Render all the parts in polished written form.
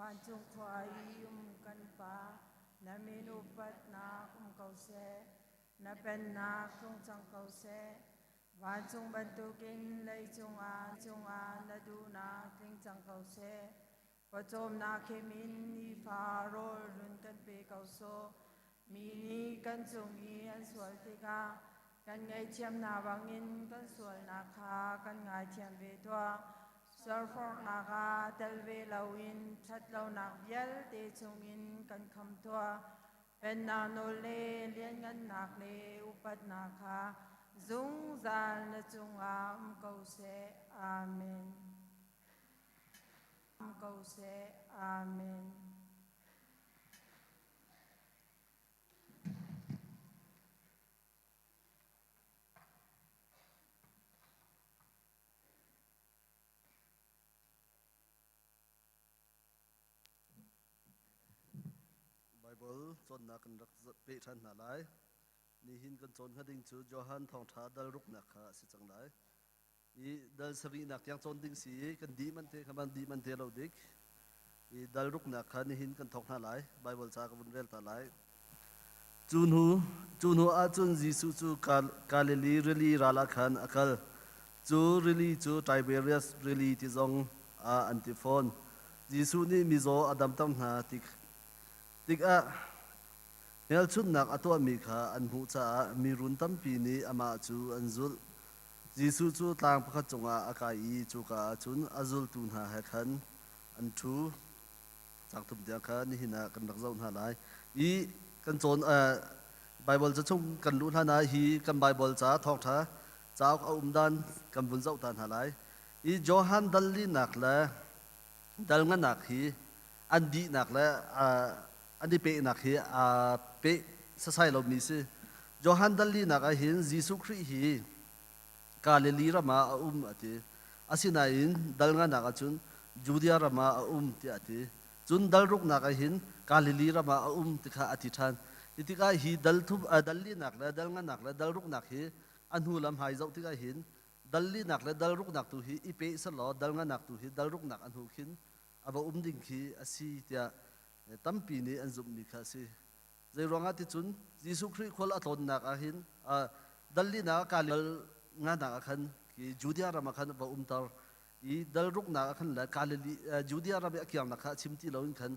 วันจงควายกันปานาเมนุปัตนาเกาเสนาเป็นนาคงจังเกาเสวันจงบรรทุกินเลยจงอานาดูนาคงจังเกาเสปจมนาเคมินนีฟาโรรุนกันเปเกาโซมีนีกันจงอีอันสวยติกากันไงเทียมนาวังอินกันสวยนาคากันไงเทียมเวทัวสอร์ฟอกนาคาเตลเวลาวินชัดเลานักเยลเตจงอินกันคำทัวเป็นนาโนเลเลียนกันนักเลอุปัตนาคาจุงจานและจงอามเกาเสอาเมนเกาเสอาเมนไบเบิลจนนักรักเปชันหาไลนี่หินกันจนขัดิ่งจูโยฮันทองท้าดลรุกนักฮะสิจังไลอีดลสรีนักยังจนดิ่งสีกันดีมันเทขมันดีมันเทเราดิกอีดลรุกนักฮะนี่หินกันทองหาไลไบเบิลจากบุญเรลตาไลจูนหูอาจุนจิสุจูกาลิลีเรลีราลาขันอักลจูเรลีจูไทเบเรียสเรลีที่จงอันติฟอนจิสุนี่มิโซอดัมตั้มหาติกเฮลชุนนักอตัวมีขาอันหูจ้ามีรุนตั้มปีนี้อามาจูอันจุลจิสุจูต่างพักจงอากาอีจูกาจุนอัจุลตุนหาเฮขันอันทูจากทุมเดียขันนี่หินากันรักเจ้าหาไลอีกันโจนไบเบิลจะชงกันลุ้นหานาฮีกันไบเบิลจ้าทอกท้าจ้าเอาดันกันบุญเจ้าตานหาไลอีโยฮันดัลลีนักและดัลงันนักฮีอันดีนักและอันนี้เป๊ะนักฮีเป๊ะสะใสเรามีสิโยฮันดัลลีนักหินยิสุคริฮีกาเลลีรามาอติอาศินาอินดัลงันนักจุนจูเดียรามาติอติจุนดัลรุกนักหินกาเลลีรามาติข้าอธิษฐานอิติกาฮีดัลลีนักและดัลงันนักและดัลรุกนักฮีอันหูลำหายเจ้าติกาหินดัลลีนักและดัลรุกนักตุฮีอีเป๊ะสลอดัลงันนักตุฮีดัลรุกนักอันหูขินอาบดิ่งฮีอาศิเตียตั้มปีนี้อันจุมีข้าสิใจรองอาทิตย์จุนยิสุคริสต์คนละตนนักหินดัลลีนักกาเลงานนักขันกีจูเดียรามาขันบ่ตาร์อีดัลรุกนักขันและกาเลจูเดียรามาเกี่ยงนักขันชิมตีเราอินขัน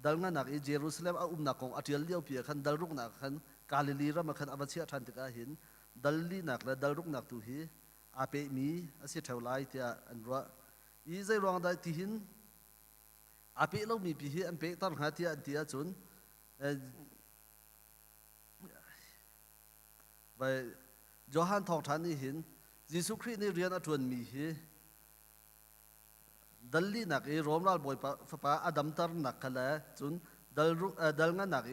ดัลงานนักอีเยรูซาเล็มนักของอัตยัลเลียวเปียขันดัลรุกนักขันกาเลลีรามาขันอาบัติชันติกาหินดัลลีนักและดัลรุกนักตุฮีอาเปมีอาศัยเท่าไรที่อันรัวอีใจรองได้ที่หินอาเปเรามีปีฮีอันเปตั้งหาที่อันที่จุนไปโยฮันทองทันนี่เห็นยิสุคริสต์นี่เรียนอัตวนมีฮีดัลลีนักโรมรัลบอยป้าอดัมตาร์นักกันแล้วจุนดัลงานนัก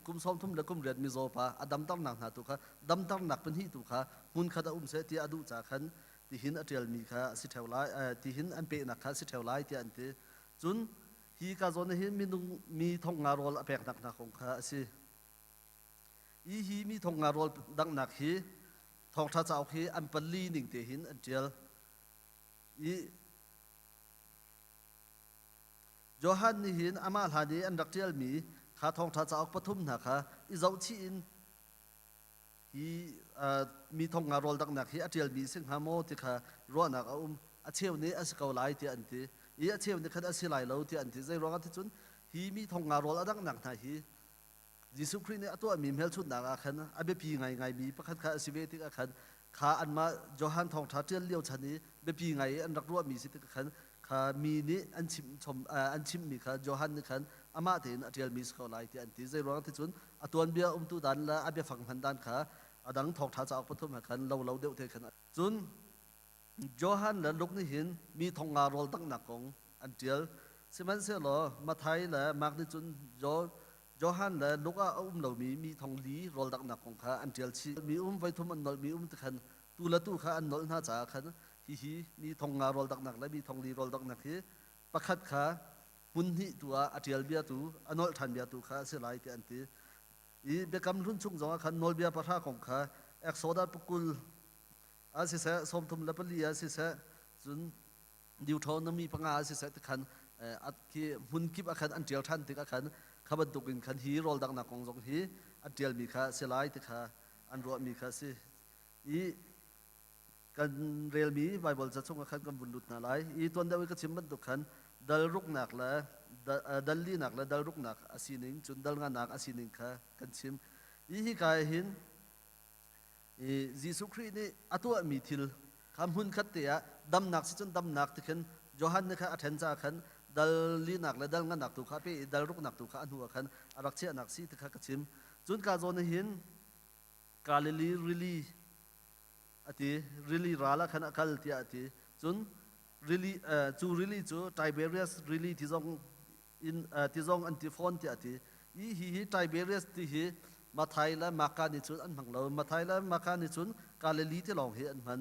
กุมซ้อมทุ่มเล็กกุมเรียนมิโซป้าอดัมตาร์นักหาตุค่ะดัมตาร์นักเป็นฮีตุค่ะมุนขัดเสที่อดูจากขันที่หินอัตเยลมีค่ะสิเทวไลที่หินอันเปนักค่ะสิเทวไลที่อันที่จุนฮีกาโซนหินมีทงงารอลอเปกนักของค่ะสิอีฮีมีทงงารอลดังนักฮีทองท้าเจ้าฮีอันปลีหนึ่งเตหินอันเจลอีโยฮันนี่หินอามาลานีอันรักเจลมีข้าทองท้าเจ้าปฐุมนะคะอีเจ้าชีอินฮีมีทงงารอลดังนักฮีอันเจลมีซึ่งฮามโมติค่ะรัวนักอาเชียวนี้อาศัยเกาไลที่อันที่อีอาเชียวนี้คันอาศัยไลเราที่อันที่ใจร้องอันที่จุนฮีมีทงงารอลดังนักนะฮียิสุคริสต์เนี่ยตัวมีเมลชุดนักอาคันอาเบปีไงมีประคันข้าสิเวติกอาคันข้าอันมาโยฮันทองท้าเจียนเลี้ยวชันนี้เบปีไงอันรักรัวมีสิติกอาคันข้ามีนี้อันชิมมีข้าโยฮันนี่คันอามาเห็นอาเจียนมีสกอไลที่อันที่ใจร้องที่จุนตัวเบียตุดันและอาเบียฝังพันดันข้าดังทองท้าจะเอาปฐมคันเราเดียวเทคันจุนโยฮันและลูกนี่เห็นมีทองงารอลตั้งหนักของอันเจียลสิมันเสียหรอมาไทยและมากนี่จุนโยฮันและลูกเรามีทองลีรอลดักหนักของข้าอันเจลชีมีไว้ทุ่มอันนอลมีตะขันตูละตู้ข้าอันนอลน่าจะขันฮีมีทองงารอลดักหนักและมีทองลีรอลดักหนักฮีประคัดข้ามุนหิตัวอัจเจลเบียตูอันนอลทันเบียตูข้าเสียหลายที่อันที่อีเบกำรุ่นชุ่งจงขันนอลเบียประท่าของข้าเอ็กโซดาปกุลอาศิเสสมทุมละปลีอาศิเสจุนดิวทอนมีปังอาศิเสตะขัน อัดคีหุ่นกิบอาคันอันเจียวทันติกอาคันขบันตุกินคันฮีโรลดังนักกงจงฮีอันเจียวมีค่าเสลายติค่ะอันรัวมีค่าสิอีกันเรียลมีไบเบิลจะส่งอาคันกันบุญลุดนาไลอีตัวเดียวก็ชิมบันตุคันดัลรุกหนักละดัลลีหนักละดัลรุกหนักอาศินิงจุนดัลงานหนักอาศินิงค่ะกันชิมอีฮิกายหินยิสุครีนี่อัตัวมีทิลคำหุ่นขัดเตียดำหนักสิจนดำหนักที่ขันโยฮันนี่ค่ะอัฐนจาขันดัลลีหนักและดัลงานหนักตุกข้าไปดัลรุกหนักตุกข้าอันหัวขันอารักเชียหนักสิที่ข้ากระชิมจุนกาโซนหินกาลิลีริลีอติริลีราละขันอักลที่อติจุนริลีจูริลีจูไทเบเรียสริลีที่ซองที่ซองอันติฟอนที่อติอีฮีไทเบเรียสที่ฮีมาไทยและมาการนิชุนอันพังเรามาไทยและมาการนิชุนกาเลลีที่ลองเห็นมัน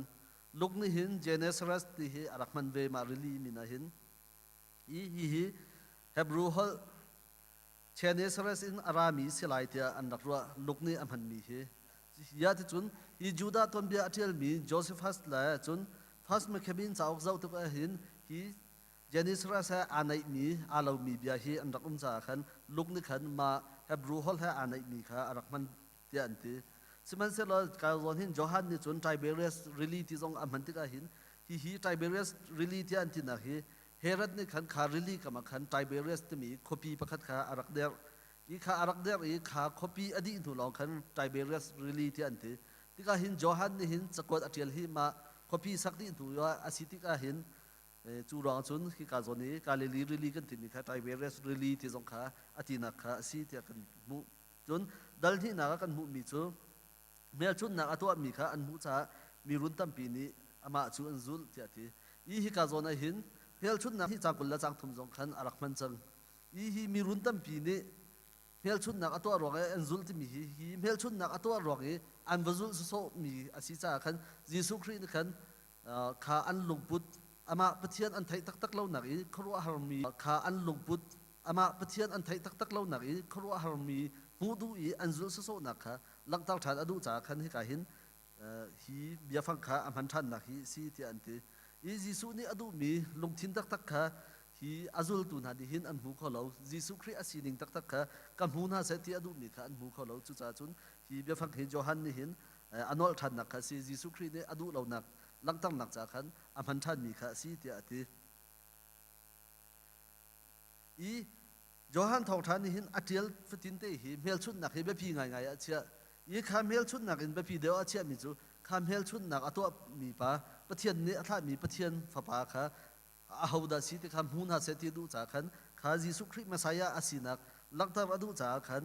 ลูกนี่เห็นเจเนสรัสที่เห็นอารักมันเวมาริลีมินาเห็นอีฮีเฮบรูฮลเจเนสรัสอินอารามีสิไลเตียอันรักรัวลูกนี่อันพันมีเห็นยาที่จุนอีจูดาตอนเบียอาเทียลมีโจเซฟัสละจุนฟัสเมเคบินจะออกเจ้าตุกเห็นฮีเจเนสรัสอันไหนมีอาเรามีเบียเห็นอันรักจ่าขันลูกนี่ขันมาเฮบรูฮอลให้อ่านในมีค่ะอารักมันเตียนทีสิมันเสร็จแล้วการวันหินโจฮันนี่จนไทเบเรียสริลีที่ทรงอันมันติกาหินฮีไทเบเรียสริลีที่อันที่นักเฮรัดนี่ขันขาริลีกับมาขันไทเบเรียสที่มีคอปีประคัดขาอารักเดียร์อีขาอารักเดียร์อีขาคอปีอดีตถูกลองขันไทเบเรียสริลีที่อันที่ติกาหินโจฮันนี่หินสะกดอัจฉริยะมาคอปีสักที่ถูกว่าอาศิติกาหินจูรองจุนที่การนี้การเรีลีกันที่มีค่ะไทเบเรสเรลีที่สงขาอธินักค่ะสีที่กันมุจุนดัลที่นักกันมุมีจูเมื่อจุนนักตัวมีค่ะอันมุจ้ามีรุ่นตั้มปีนี้อามาจูอันจุลที่ที่อีฮิการนี้หินเมื่อจุนนักที่จากกุลละจากทุ่มสงขันอารักมันจังอีฮิมีรุ่นตั้มปีนี้เมื่อจุนนักตัวรองอันจุลที่มีฮีเมื่อจุนนักตัวรองอันวจุลโซมีอาศิจ้าขันยิสุครีนขันขาอันลงพุทอามาปะเทียนอันไทยตักเล่าหนักอีครัวฮาร์มีขาอันลงพุทอามาปะเทียนอันไทยตักเล่าหนักอีครัวฮาร์มีมูดูอีอันจุลโซนักค่ะลังตักฐานอดูจากขันให้กาหินฮีเบียฟังขาอันพันทันนักฮีสีที่อันที่อีจิสุนี่อดูมีลงทินตักค่ะฮีอาจุลตุนาดิหินอันหูเขาเราจิสุคริอาศินิงตักค่ะกันหูน่าเสียที่อดูมีค่ะอันหูเขาเราจุจ้าจุนฮีเบียฟังหินโจฮันนี่หินอันนอลทันนักค่ะสิจิสุครินี่อดูเรานักลังตั้งหนักจากขันอันพันทันมีค่ะสีที่อติอีโจฮันทองทันนี่หินอัจฉริยะฟิตินเตหีเมลชุดหนักให้เบพีง่ายๆอาเชียอีข้าเมลชุดหนักอินเบพีเดียวอาเชียมิจูข้าเมลชุดหนักตัวมีปะปะเทียนนี่ถ้ามีปะเทียนฝาปาค่ะอาหูดาสีที่คำหูน่าเสียที่ดูจากขันข้ายิสุคริสต์มาสายาอาศินักลังตั้งอดูจากขัน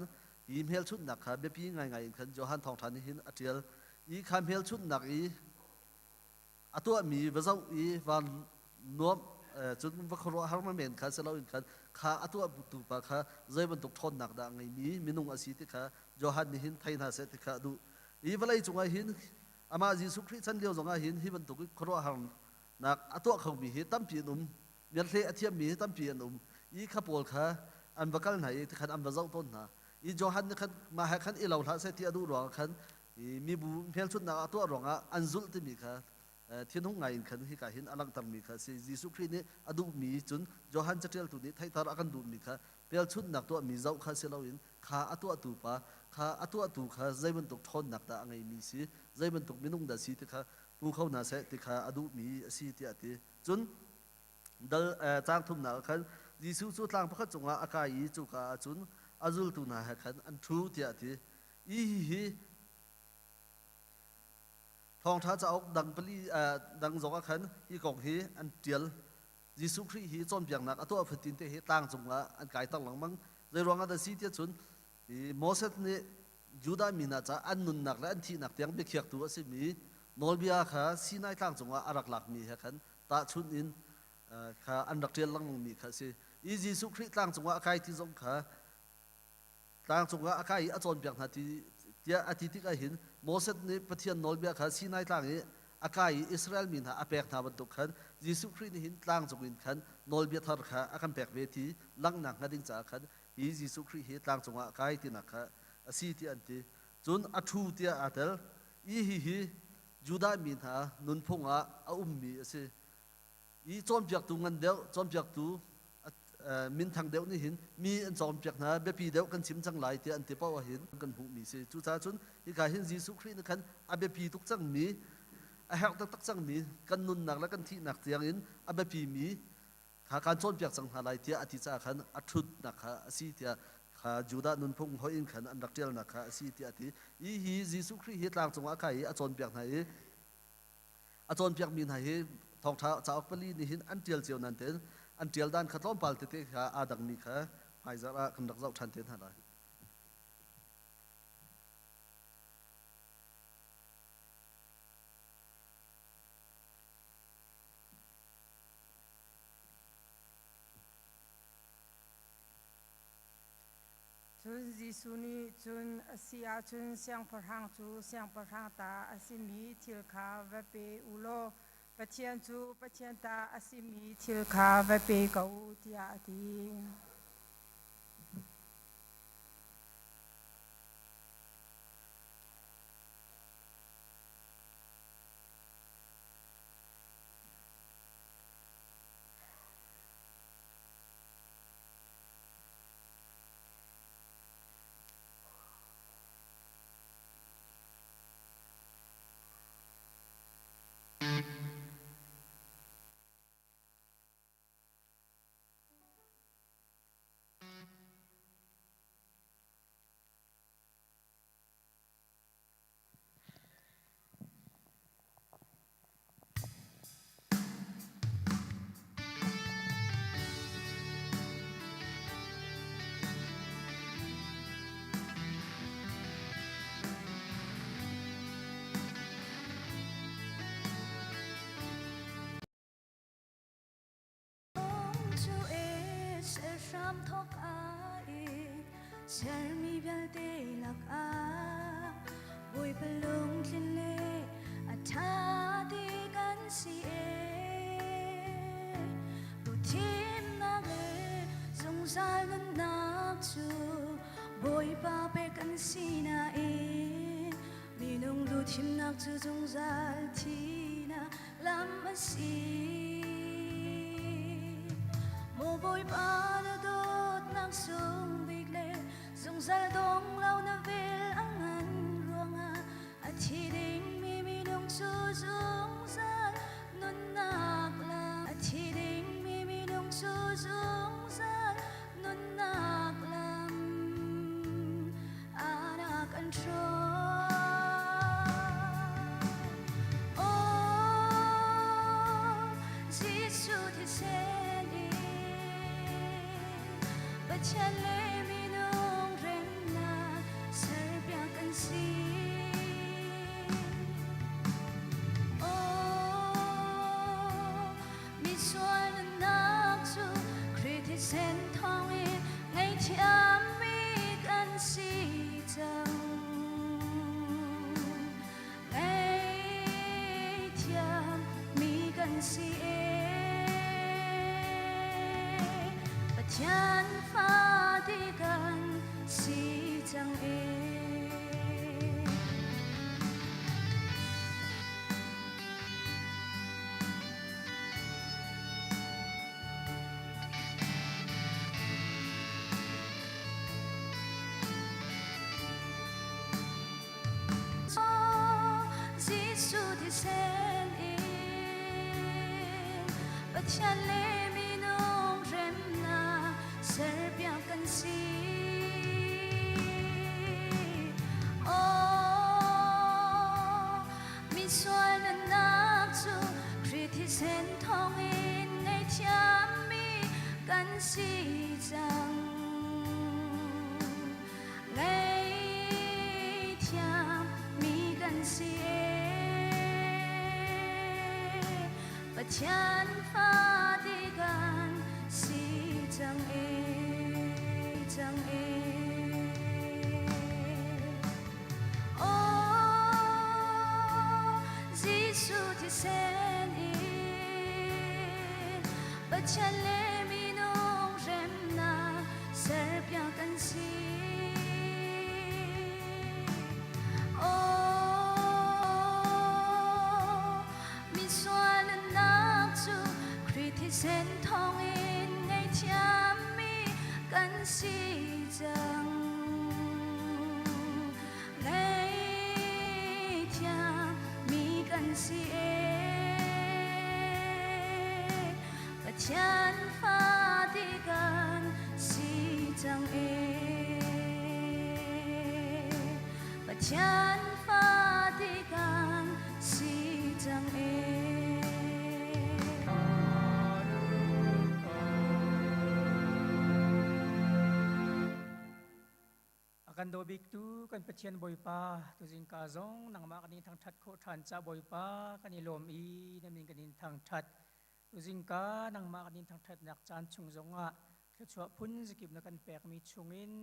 อีเมลชุดหนักค่ะเบพีง่ายๆขันโจฮันทองทันนี่หินอัจฉริยะอีข้าเมลชุดหนักอีอัตัวมีวะเจ้าอีวันนวมจุดวัคโรฮาร์มาเมนค่ะเสลาอินค่ะข้าอัตัวบุตุปะค่ะใจบรรทุกทนหนักดังไงมีนุ่งอาศิติค่ะโจฮันนี่หินไทยนาเสติค่ะดูอีเวลาจงไอหินอามาจิสุคริสต์ฉันเดียวจงไอหินที่บรรทุกคโรฮาร์นักอัตัวเขามีหิตั้มปีนุ่มเมียนเทอเทียมมีตั้มปีนุ่มอีข้าปวดค่ะอันวักกันไหนที่ขันอันวะเจ้าต้นนะอีโจฮันนี่ขันมาให้ขันอีเหล่าท่าเสติอดูรองขันมีบุเพียงชุดนักอัตัวรองอันจุลที่มีค่ะที่น้องไงขันที่กาหินอลังตังมีค่ะสิยิสุคริสต์นี่อดูมีจุนโจฮันจะเทียลตุนี้ไทยตารักันดูมีค่ะเปียชุดนักตัวมีเจ้าค่ะเสลาอินข้าอัตัวตูปะข้าอัตัวตูค่ะใจมันตกทนหนักตาไงมีสิใจมันตกมีนุ่งดาสิที่ค่ะผู้เข้านาเสติค่ะอดูมีสิที่อติจุนเดลจางทุ่มหนักขันยิสุจุดล่างพระจงอาอากาศจุกาจุนอาจุลตุนาขันอันทูที่อติอีฮีทองท้าจะเอาดังปลีดังจงอาขันฮีกองฮีอันเดียลยิสุคริฮีจอมเปียงนักตัวฟิตินเตฮีต่างจงอาอันกายตั้งหลังมังในรวงอันสีที่จุนโมเสสนี่ยูดามีนาจะอันนุนนักและอันที่นักเตียงเบียกตัวสิมีโนเบียค่ะสีนายต่างจงอาอารักหลักมีขันตาชุนอินค่ะอันรักเทียนลังมีค่ะสิอียิสุคริต่างจงอาอากายที่จงค่ะต่างจงอาอากายอาจอมเปียงนาทีเจ้าอาทิตย์ที่ก็เห็นโมเสสนี่ประเทศโนเบียค่ะสีนายต่างนี้อากายอิสราเอลมีนะอาเปกนาบรรทุกขันยิสุคริสต์เห็นต่างจงอินขันโนเบียทาร์ค่ะอาคันเปกเวทีลังหนักงาดิ้งจากขันยิสุคริสต์เห็นต่างจงอากายที่นักค่ะสีที่อันที่จนอัทูที่อาเตลอีฮีจูดามีนะนุนพงอาอุ้มมีสิอีจอมเปียกตุงันเดียวจอมเปียกตุ min thang deuh ni hin mi an zom piak na be pi deuh kan chim chang lai ti an ti paw hin kan bu mi se chu cha chun hi ka hin Jesu Christ na kan a be pi tuk chang mi a hek tak chang mi kan nun nak la kan thi nak tiang in a be pi mi kha kan chon piak chang halai ti a ti cha khan a thut nak kha si tia kha juda nun phung hoi in khan an rak tel nak kha si ti ati i hi Jesu Christ hi tlang chunga kai a chon piak na hi a chon piak min ha hi thong tha chaok pali ni hin an tial cheu nan ten an tial dan khatlom pal te kha adang mi kha ai za ra kan rak zau than ten halai chun Jesu ni chun asia chun siang parhang chu siang parhang ta asimi thil kha va pe ulo pathian chu pathian ta asimi thil kha va pe kau tia ti Ram thok ai ser mi bel te lak a boy pelung tlin le atha di kan si e bu tim na le zong zal nan nak chu boy pa pe kan si na e mi nong lu tim nak chu zong zal thi na lam a si mo boy pa sung big le zong zal dong lau na vel ang an ruanga at hiding mi nong su zong zal nun nak lam at hiding mi nong su zong zal nun nak lam anak an tro oh Jesu thi sen chân lê mi nong rem na ser bia kan si oh mi suan nak chu kriti sen thong e ngay thiam mi kan si chang ngay thiam mi kan si e pathian si chang e Jesu thi sen in pathian le mi nong rem na ser bia kan si sen thong in ngay thiam mi kan si chang ngay thiam mi kan si pathian pha di kan si chang e oh Jesu thi sen chân lê mi nong rem na ser bia kan si oh mi suan nak chu kriti sen thong in ngay thiam si chẳng lấy thia mi cần si và chân pha thì cần si chẳng và chân pha thì cần si chẳngกันโดบิกตูกันเปเชียนบอยปาตุจิงกาซงนังมากันนินทางทัดโคทานจ้าบอยปากันนิลมอีนั่นมินกันนินทางทัดตุจิงกานังมากันนินทางทัดนักจานชุงซงะเทชัวพุนสกิบนักกันแปกมีชุงอิน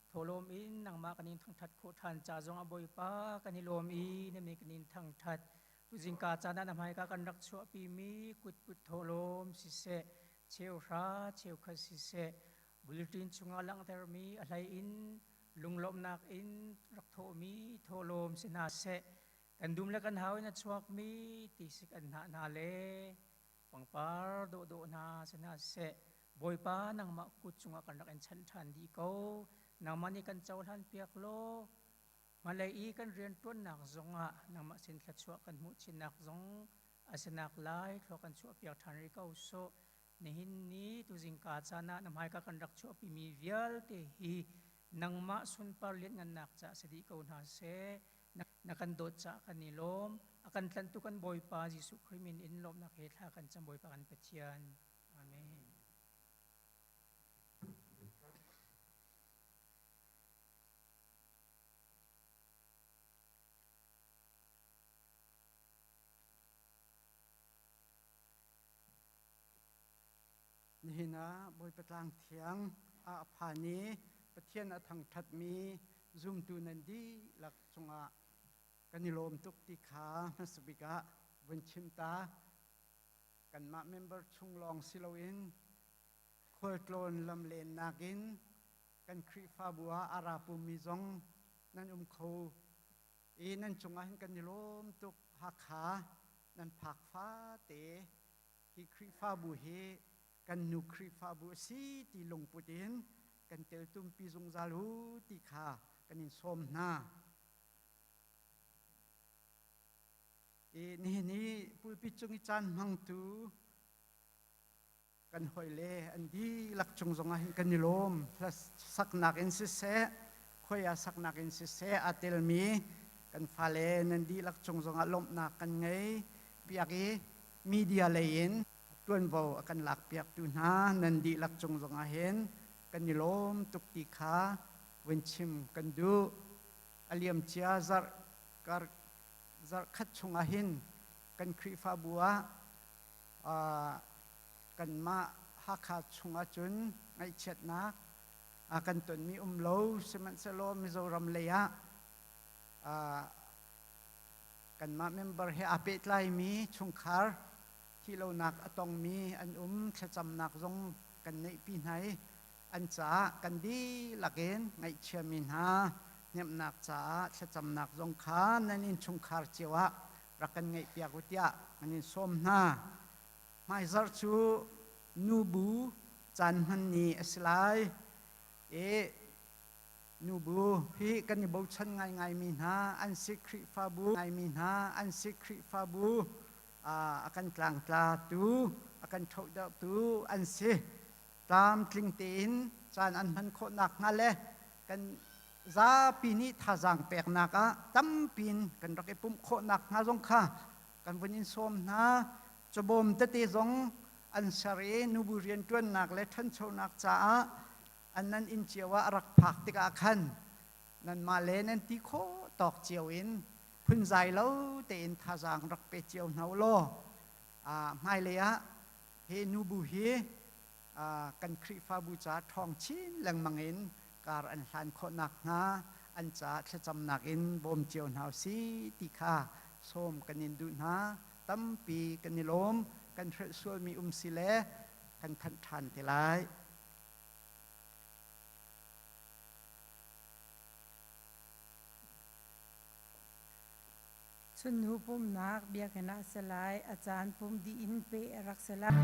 โทลมอินนังมากันนินทางทัดโคทานจ้าซงะบอยปากันนิลมอีนั่นมินกันนินทางทัดตุจิงกาจานันทำให้กันรักชัวปีมีกุดกุดโทลมสิเสเชียวราเชียวคสิเสบุลตินชุงอาลังเทอร์มีอะไรอินลุงลมนักอินรักโทมีโทลมสินาเสกันดุมและกันหาวนัดชวกมีติสิกันนาเลปังปาร์โดนาสินาเสบอยปานังมากุดจุงกันรักอันชันทันดีเขานังมันนี่กันเจ้าทันเปียกโลมาเลยอีกันเรียนต้นนักจงะนังมาสินขัดชวกันมุชินักจงอาสนักไล่ทกันชวเปียกทันริเขาโซในหินนี้ตุจิงกาจานะนำให้กันรักชวปีมีเวียลเตฮีนังมาสุนปาร์เลียนงันนักจะสดีเขาหน้าเสนักกันโดดจะกันนิลมอากันทันตุกันบอยปาจิสุคริมินอินลมนักเหตุกันจำบอยปากันเปชียนอาเมนนี่นะบอยประทางเถียงอาภานีประเทียนอทังทัดมีซุมตูนันดีหลักจงอากันนิลมตุกติขานัสบิกะวันชิมตากันมาเมมเบอร์ชุงลองซิโลอินคอยโกลนลำเลนนากินกันครีฟาบัวอาราปุมิจงนั่นเขานั่นจงอาเห็นกันนิลมตุกหักขานั่นผักฟ้าเตฮีครีฟาบุเฮกันนุครีฟาบุสีตีลงปุตินกันเตลตุมปีจงซาลูติขากันนินสมนานี่ปุยปิจงจันมังตูกันหอยเลอันดีหลักจงจงอาหินกันนิลมพลัสสักนักอินสิเสคอยสักนักอินสิเสอาเตลมีกันฟาเลนันดีหลักจงจงอาลมนักกันไงเปียกมีเดียเลนต้นเบากันหลักเปียกตุนานันดีหลักจงจงอาเห็นกันนิลมตุกติขาวันชิมกันดูอเลียมเจียซาร์คัดชงอาหินกันครีฟาบัวกันมาฮักขาดชงอาจุนไอเช็ดนักกันตนมีโลสมันเซโลมิโซรัมเลียกันมาเมมเบอร์เฮอาเปตไลมีชงคาร์ที่เรานักตองมีอันจะจำนักจงกันในปีไหนอันจ้ากันดีหลักเกณฑ์ไงเชื่อมินฮาเนี่ยนักจ้าจะจำนักจงขานั่นอินชงคาร์เจียวะรักกันไงเปียกุติยะอันนี้สมนาไม่ซาร์ชูนูบูจันฮันนีอสไลนูบูพี่กันนี่บูชันไงมินฮาอันสิคริฟาบูไงมินฮาอันสิคริฟาบูakan tlang tla tu akan thau da tu an se tam tling tin chan an man kho nak nga le kan za pini thajang pek naka tam pin kan rak epum kho nak nga jong kha kan bunin som na chobom te te jong an sare nu bu rian tuan nak le than chho nak cha an nan in chiawa rak phak tik a khan nan ma le nan ti kho tok chiaw inพึ่งใจแล้วเต็นทาจางรักเปเจียวนาโลไม่เลยอะเฮนูบุเฮกันคริฟาบูจาทองชินแหลงมังเอ็นการอันทันคนหนักงาอันจะจำหนักเอ็นบ่มเจียวนาซีติคาส้มกันนินดูนาตั้มปีกันนิลมกันเทรส่วนมีสิเลกันทันเทลายชุนหูปุ่มนักเบียกนะสลายอาจารย์ปุ่มดีอินเปรักสลาย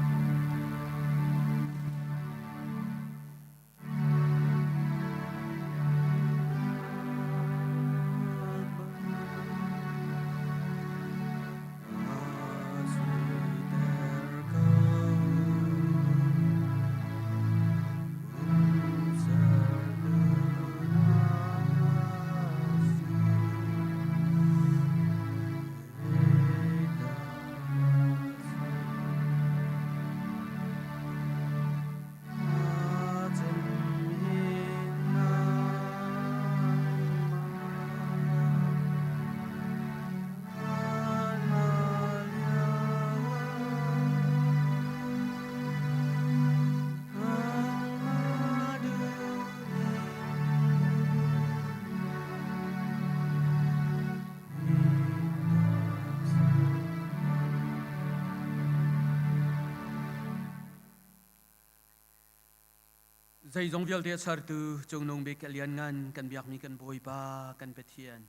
dây dòng việc tiệt sar tu chung nông bị cái liên ngăn cần việc mi cần bồi ba cần bết thiền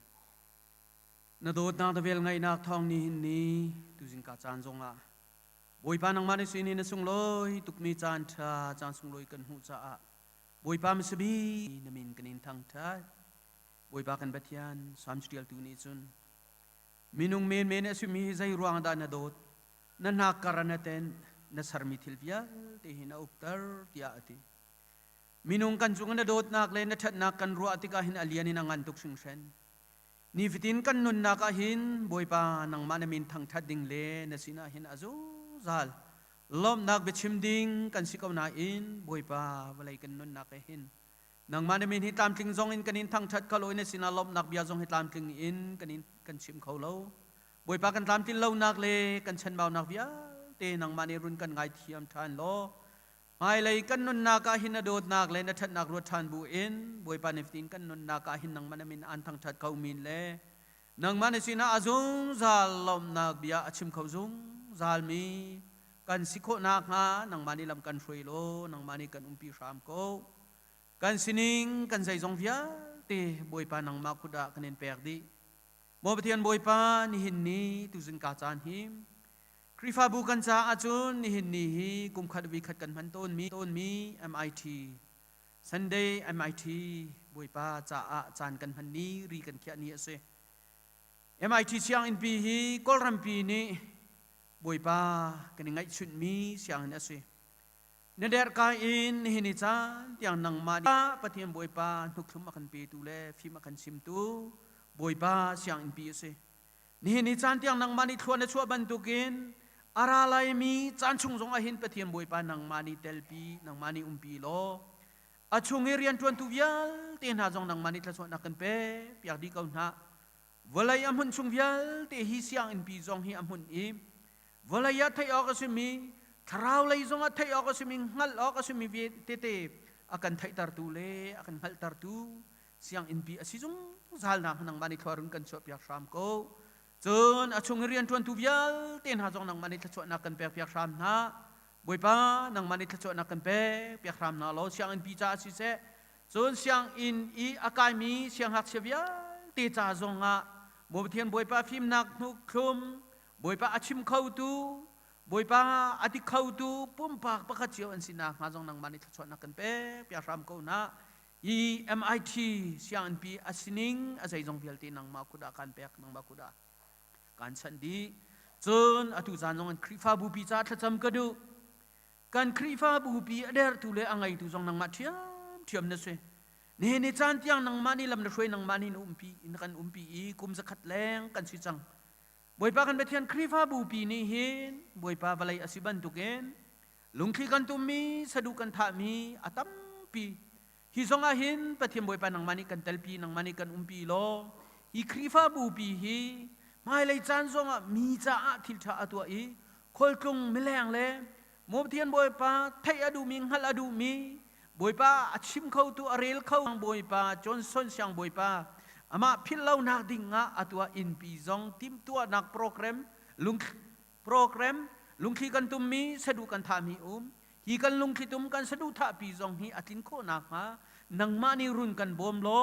na đốt na ta vel ngày nak thong ni tu jing ka chan zong a bồi ba nang mani suy ni na sung loi tuk mi chan tha chan sung loi cần hu cha a bồi ba mi sabi na min kan in thang tha bồi ba kan bết thiền sam stial tu ni chun minung men asumi zai ruang da na dot na nak karana ten na sarmi thilvia te hina uktar tia ati minung kan chung na dot nak le na that nak kan ru ati ka hin aliani na ngan tuk sing sen ni fitin kan nun na ka hin boipa nang manamin thang that ding le na sina hin azu zal lom nak be chim ding kan sikaw na in boipa walai kan nun na ka hin nang manamin hitam ting zong in kanin thang that kaloi na sina lom nak bia zong hitam ting in kanin kan chim khau lo boipa kan tam tin lo nak le kan chen mau nak bia te nang mani run kan ngai thiam than lo mai lei kan nun na ka hin adot nak le na that nak ro than bu in boipa niftin kan nun na ka hin nang manamin an thang that kau min le nang mani sina azung zal lom nak bia achim khau zung zal mi kan sikho nak nga nang mani lam kan hroi lo nang mani kan umpi ram ko kan sining kan zai zong via te boipa nang ma khuda kanin perdi mo batian boipa ni hin ni tu zin ka chan him krifa bu kan cha achun ni hin ni hi kum khat wi khat kan man ton mi MIT Sunday MIT boipa cha a chan kan han ni ri kan khya ni ase MIT siang in pi hi kol ram pi ni boipa kan ngai chun mi siang na ase ne der ka in hi ni cha tiang nang ma pathiam boipa nuk thum akan pi tu le fi makan sim tu boipa siang in pi ase ni chan tiang nang mani thluan na chua ban tukin aralai mi chan chung zong a hin pathiam boipa nang mani telpi nang mani umpi lo achung rian tuan tu vial ten ha zong nang mani thla chwa kan pe piak di kau na walai amun chung vial te hi siang in pi zong hi amun im walai ya thai ok asimi tharau lai zong a thai ok asimi ngal ok asimi vi te akan thai tar tu le akan hal tar tu siang in pi asizung zal na nang mani thwarun kan chwa piak ram ko chun achung rian tuan tu vial ten ha zong nang mani thla chwa na kan piak ram na boipa nang mani thla chwa na kan piak ram na lo siang in pi cha si se chun siang in I akai mi siang hak se vial te cha zong a mo thian boipa phim nak nu khum boipa achim khau tu boipa ati khau tu pum pak pakha chiu an sina nga zong nang mani thla chwa na kan piak ram ko na I MIT siang in pi asining azai zong vial te nang ma kuda kan pek nang ma kuda kan chan di chun atu zan zong an krifa bu pi cha thacham ka du kan krifa bu pi ader tu le angai tu zong nang ma thiam na se ni chan tiang nang mani lam na hroi nang mani no umpi in kan umpi I kum za khat leng kan si chang boipa kan bethian krifa bu pi ni hin boipa balai asiban tu gen lungkhi kan tu mi sadu kan tha mi atam pi hi zong a hin pathiam boipa nang mani kan telpi nang mani kan umpi lo I krifa bu pi hi mai lei chan zong a mi cha a thil tha atwa I khol tung mileng le mo thian boipa thai adu ming hal adu mi boipa achim khau tu arel khau boipa Johnson siang boipa ama phil lau nak ding nga atwa in pi zong tim tua nak program lungkhi kan tum mi sadu kan tha mi hi kan lungkhi tum kan sadu tha pi zong hi atin ko nak ha nang mani run kan bom lo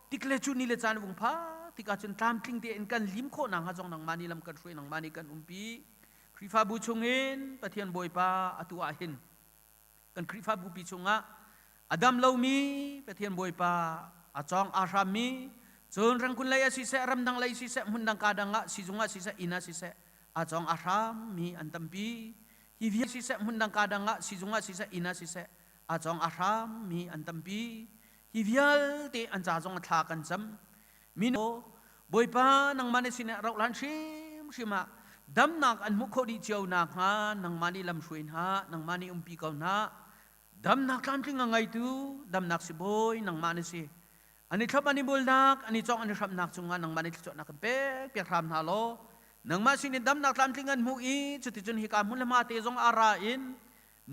tikle chu ni le chan wung pha tika chun tam tling te en kan lim kho nang ha jong nang mani lam kan hroi nang mani kan umpi krifa bu chungin pathian boipa atu a hin kan krifa bu pi chunga adam lo mi pathian boipa achong asham mi chun rang kun lai si se ram dang lai si se mun dang ka dang si junga si se ina si se achong asham mi antampi hi vi si se mun dang ka dang si junga si se ina si se achong asham mi antampi hi vial te anja jong tha kan cham mino boipa nang mani sine rau lan shima dam nak an mu khodi chiau nak ha nang mani lam hruin ha nang mani umpi kau na dam nak lam ting ngai tu dam nak si boy nang mani si ani thap ani bol nak ani chong ani ram nak chunga nang mani chot nak pe ram na lo nang ma sine dam nak lam ting an mu I chuti chun hi ka mun lama te zong ara in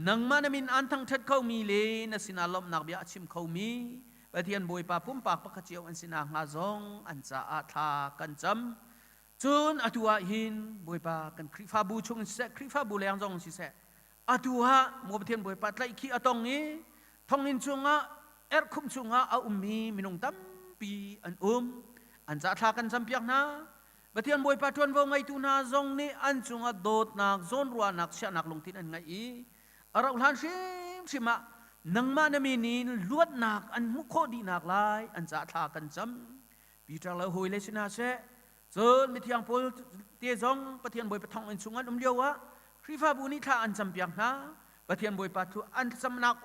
nang manamin an thang that khau mi le na sinalom nak bia chim khau mi pathian boipa pum pak pakhachiau an sina nga zong an cha a tha kan cham chun atua hin boipa kan krifa bu chung se krifa bu leng zong si se atua mo pathian boipa tlai khi atong ni ทองอินจุงะคุมจุงะเอามีมินงตั้มปีอันจะทากันจำเปียกนะบัดเทียนบอยปาทวนวงไงตูนาจงนี่อันจุงะโดดนักโซนรัวนักเสียนักลงทินอันไงอาราหันชิมะนังมานามีนินลวดนักอันมุขดีนักลายอันจะทากันจำปีจากเราหอยเลสินาเสจนมิเทียงพลเตียจงบัดเทียนบอยปาทองอินจุงะเดียววะคริฟาบุนิทาอันจำเปียกนะบัดเทียนบอยปาทุอันสำนัก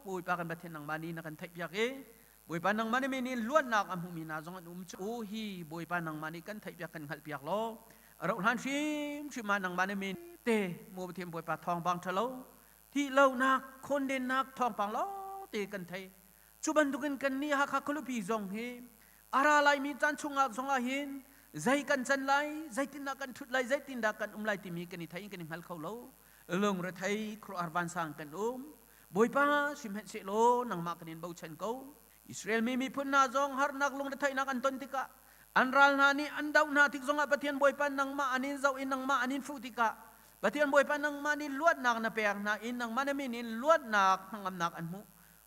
บอยปากันบัดเทียนนังมานีนักันไทยเปียกบอยปานังมานีมีนินล้วนนักอันหุมีนาจงอันฮีบอยปานังมานีกันไทยเปียกกันหัดเปียกล้อเราหันชิมานังมานีมีเตโมบัดเทียนบอยปาทองบางทะเลที่เล่านักคนเด่นนักทองปังล้อเตกันไทยจุบันตุกันนี่ฮักฮักลุปีจงเฮอาราไลมีจันชุงอักจงอาหินใจกันจันไลใจตินนักกันทุดไลใจตินนักกันไลติมีกันนี่ไทยกันนี่ฮัลเขาล้อลงระไทยครัวอาร์บันสังกันบอยป้าสิมเหตุเสโลนังมากันนินบ่าวฉันเขาอิสราเอลมีพุ่นนาจงหานักลงระไทยนักอันตนติกะอันรัลนานี่อันดาวนาทิกจงอาปะเทียนบอยป้านังมาอันนินเจ้าอินนังมาอันนินฟูติกะปะเทียนบอยป้านังมานินลวดนักนาเปียกนาอินนังมานี่นินลวดนักนังอำนักอันมุ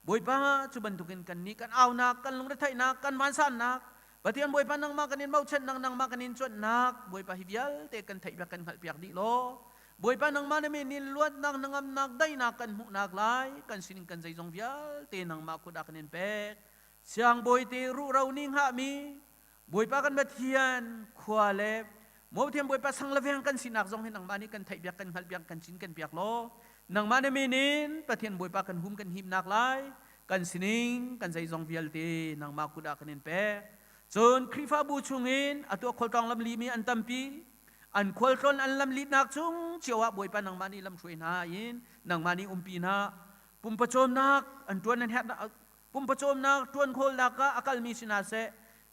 บอยป้าจุบันตุกินกันนี่กันเอานักกันลงระไทยนักกันวันสันนักปะเทียนบอยป้านังมากันนินบ่าวฉันนังมากันนินจวนนักบอยป้าฮิบยัลเตกันไทยกันขัดเปียกดีโลบอยปานังมาเนี่ยมีนิลวดนักนังนักได้นักกันหุนักลายกันสินกันใจจงเวียลเตนังมาคุดักนินเป็ดเสียงบอยเตรู้เรานิ่งหามีบอยปากันเบทียนขวาเล็บโมเทียนบอยปาสังเลเวงกันสินักจงให้นังมานี่กันไทยเบียกกันหัดเบียกกันสินกันเบียกโลนังมาเนี่ยมีนินปะเทียนบอยปากันหุ่มกันหิมนักลายกันสินิงกันใจจงเวียลเตนังมาคุดักนินเป็ดจนคริฟาบูชุงินอตัวคนตองลำลีมีอันตัมปีอันควอลตรอนอันลำลิดนักจุงเชื่อว่าบอยปานังมานีลำช่วยนายินนังมานีปีนาปุ่มประโจมนักอันตัวนั้นแฮดปุ่มประโจมนักตัวโคลนักอากัลมีสินาเส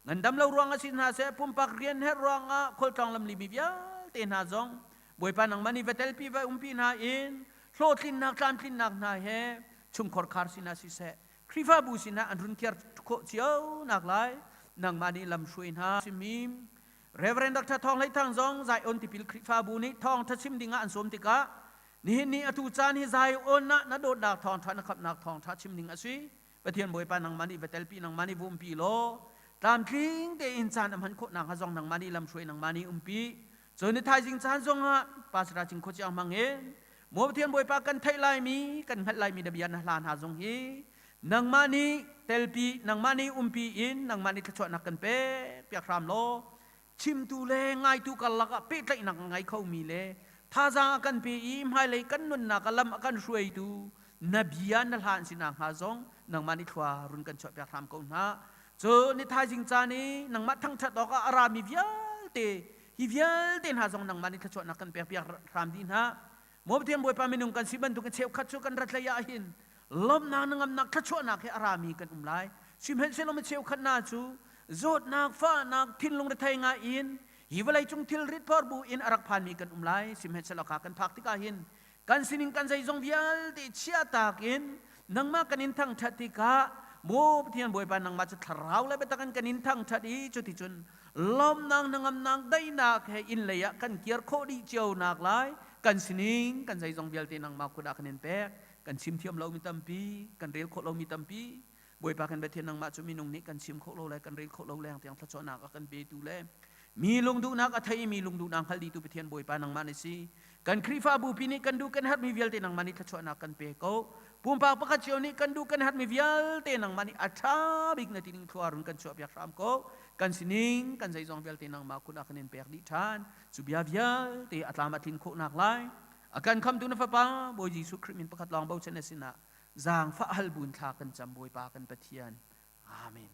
เงินดำเรารวงสินาเสปุ่มปักเรียนแฮดรวงควอลตรองลำลิมีวิยาเตนาจงบอยปานังมานีเวเทลปีไว้ปีนายินโลดลินนักตามลินนักนาเฮชุมขอร์คาร์สินาสิเสคริฟาบูสินาอันรุนเคียร์โคเชียวนักไลนังมานีลำช่วยนาสิมีมเรเวรนดักททองไล่ทางจงใจอนติพิลคริฟาบูนิทองทัชิมดิงอันสมติกะนี่อตุจานี่ใจอนนะโดดดักทองทันขับนักทองทัชิมดิงอสุยปะเทียนบอยปานังมานีเวเตลปีนังมานีวุมปีโลตามทิ้งเตอินจานอมันโคนังฮะจงนังมานีลำช่วยนังมานีปีจนในไทยจิงจานจงฮะภาษาจิงโคจังมังเองโมเทียนบอยปากันไทยไลมีกันหัดไลมีดเบียนลานฮะจงฮีนังมานีเตลปีนังมานีปีอินนังมานีทชวนักกันเป๊ะเปียกรามโลชิมตูเลง่ายตูกันละก็เปิดเลยนักง่ายเขามีเลยถ้าจะกันไปอิมให้เลยกันนุนนักลำกันช่วยดูนบีอันนั่นหันสินังหาจงนังมานิทวารุนกันชอบอยากทำกันนะเจอในท้ายจริงจานี้นังมาทั้งชัดอกอารามีเวียลเตฮิเวียลเตนหาจงนังมานิทชวนักกันเปียกเปียกทำดีนะโมบเทียมบอยปามินุงกันสิบันตุกันเชฟขัดชูกันรัตเลยาหินลมนางนังนักทัชวนักให้อารามีกันไลชิมเห็นเซลล์มันเชฟขัดนาจูโจดนักฟ้านักทิ้งลงในไทยงาอินฮิวไลจงทิลริดพอร์บูอินอารักพานมีกันไลสิมเหตุสลักกันพักติกาหินกันสินิงกันใจจงวิลติเชียตากินนังมากันอินทั้งชัดติกาโมบเทียนบอยปานังมาจะทราวและเบตักันกันอินทั้งชัดอีจุดที่จุนลมนางนังอำนางได้นักให้อินเลยกันเกียร์โคดีเจียวนักไลกันสินิงกันใจจงวิลตินังมาคุดากันอินเปกกันชิมเทียมเรามีตัมปีกันเรียลโคเรามีตัมปีบอยปากันเบทีนังมาจุมีนงนี้กันชิมโคโลแลกันเรียนโคโลแรงเตียงทัศนักกันเบตูแลมีลุงดูนักอัฐยมีลุงดูนังฮัลดีตูเบทียนบอยปานังมาเนซีกันครีฟาบูพินิกันดูกันฮัดมีเวลเตนังมานิทัศนักกันเปโกปุ่มปากประคัตเชียวนี้กันดูกันฮัดมีเวลเตนังมานิอัฐาบิกนาทีนึงทัวรุนกันชอบอยากทำโกกันสินิงกันใจจงเวลเตนังมาคุณอาคันเปกดิทานสุบยาเวลเตอัตลามาทินโคนักไลอาการคำตุนฟ้าป้าบอยยิสุคริมินประคัตลองเบาเชนสินะจางฟ้าฮัลบุญทากันจำบอยปากันเปเทียนอาเมน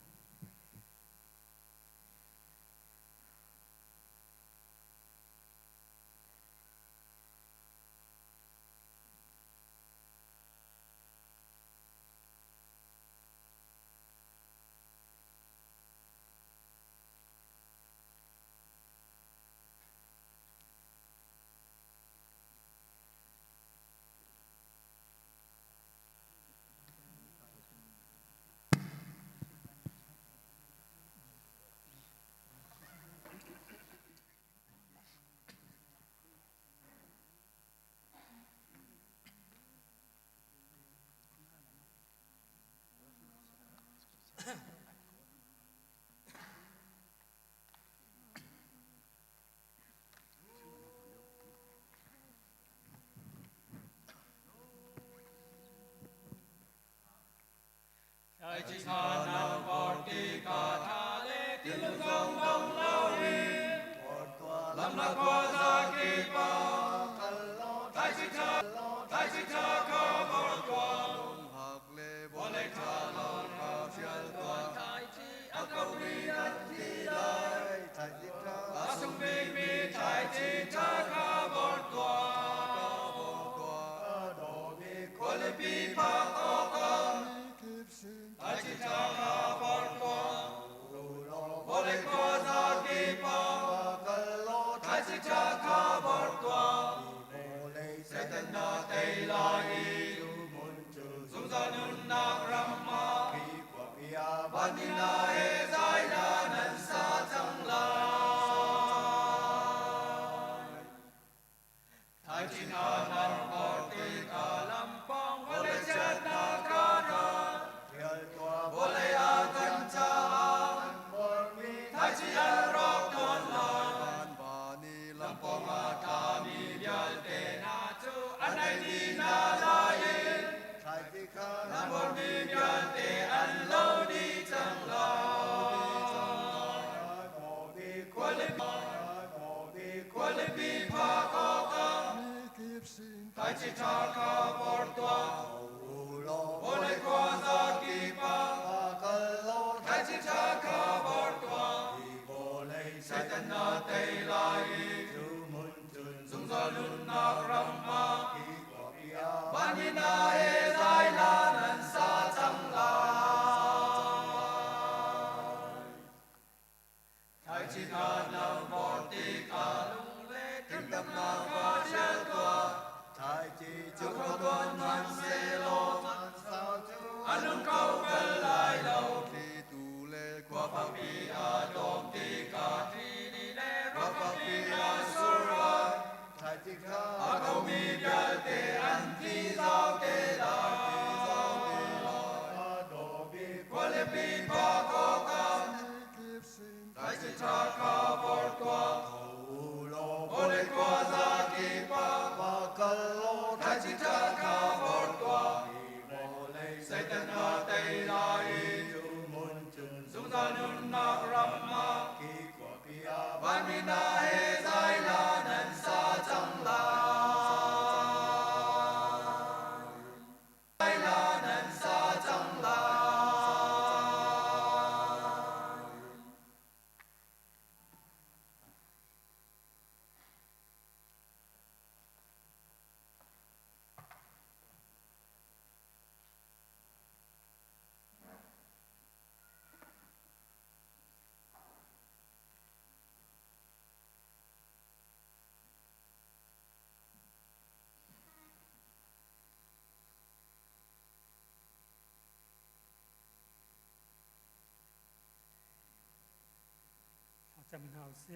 Chăm hào sẽ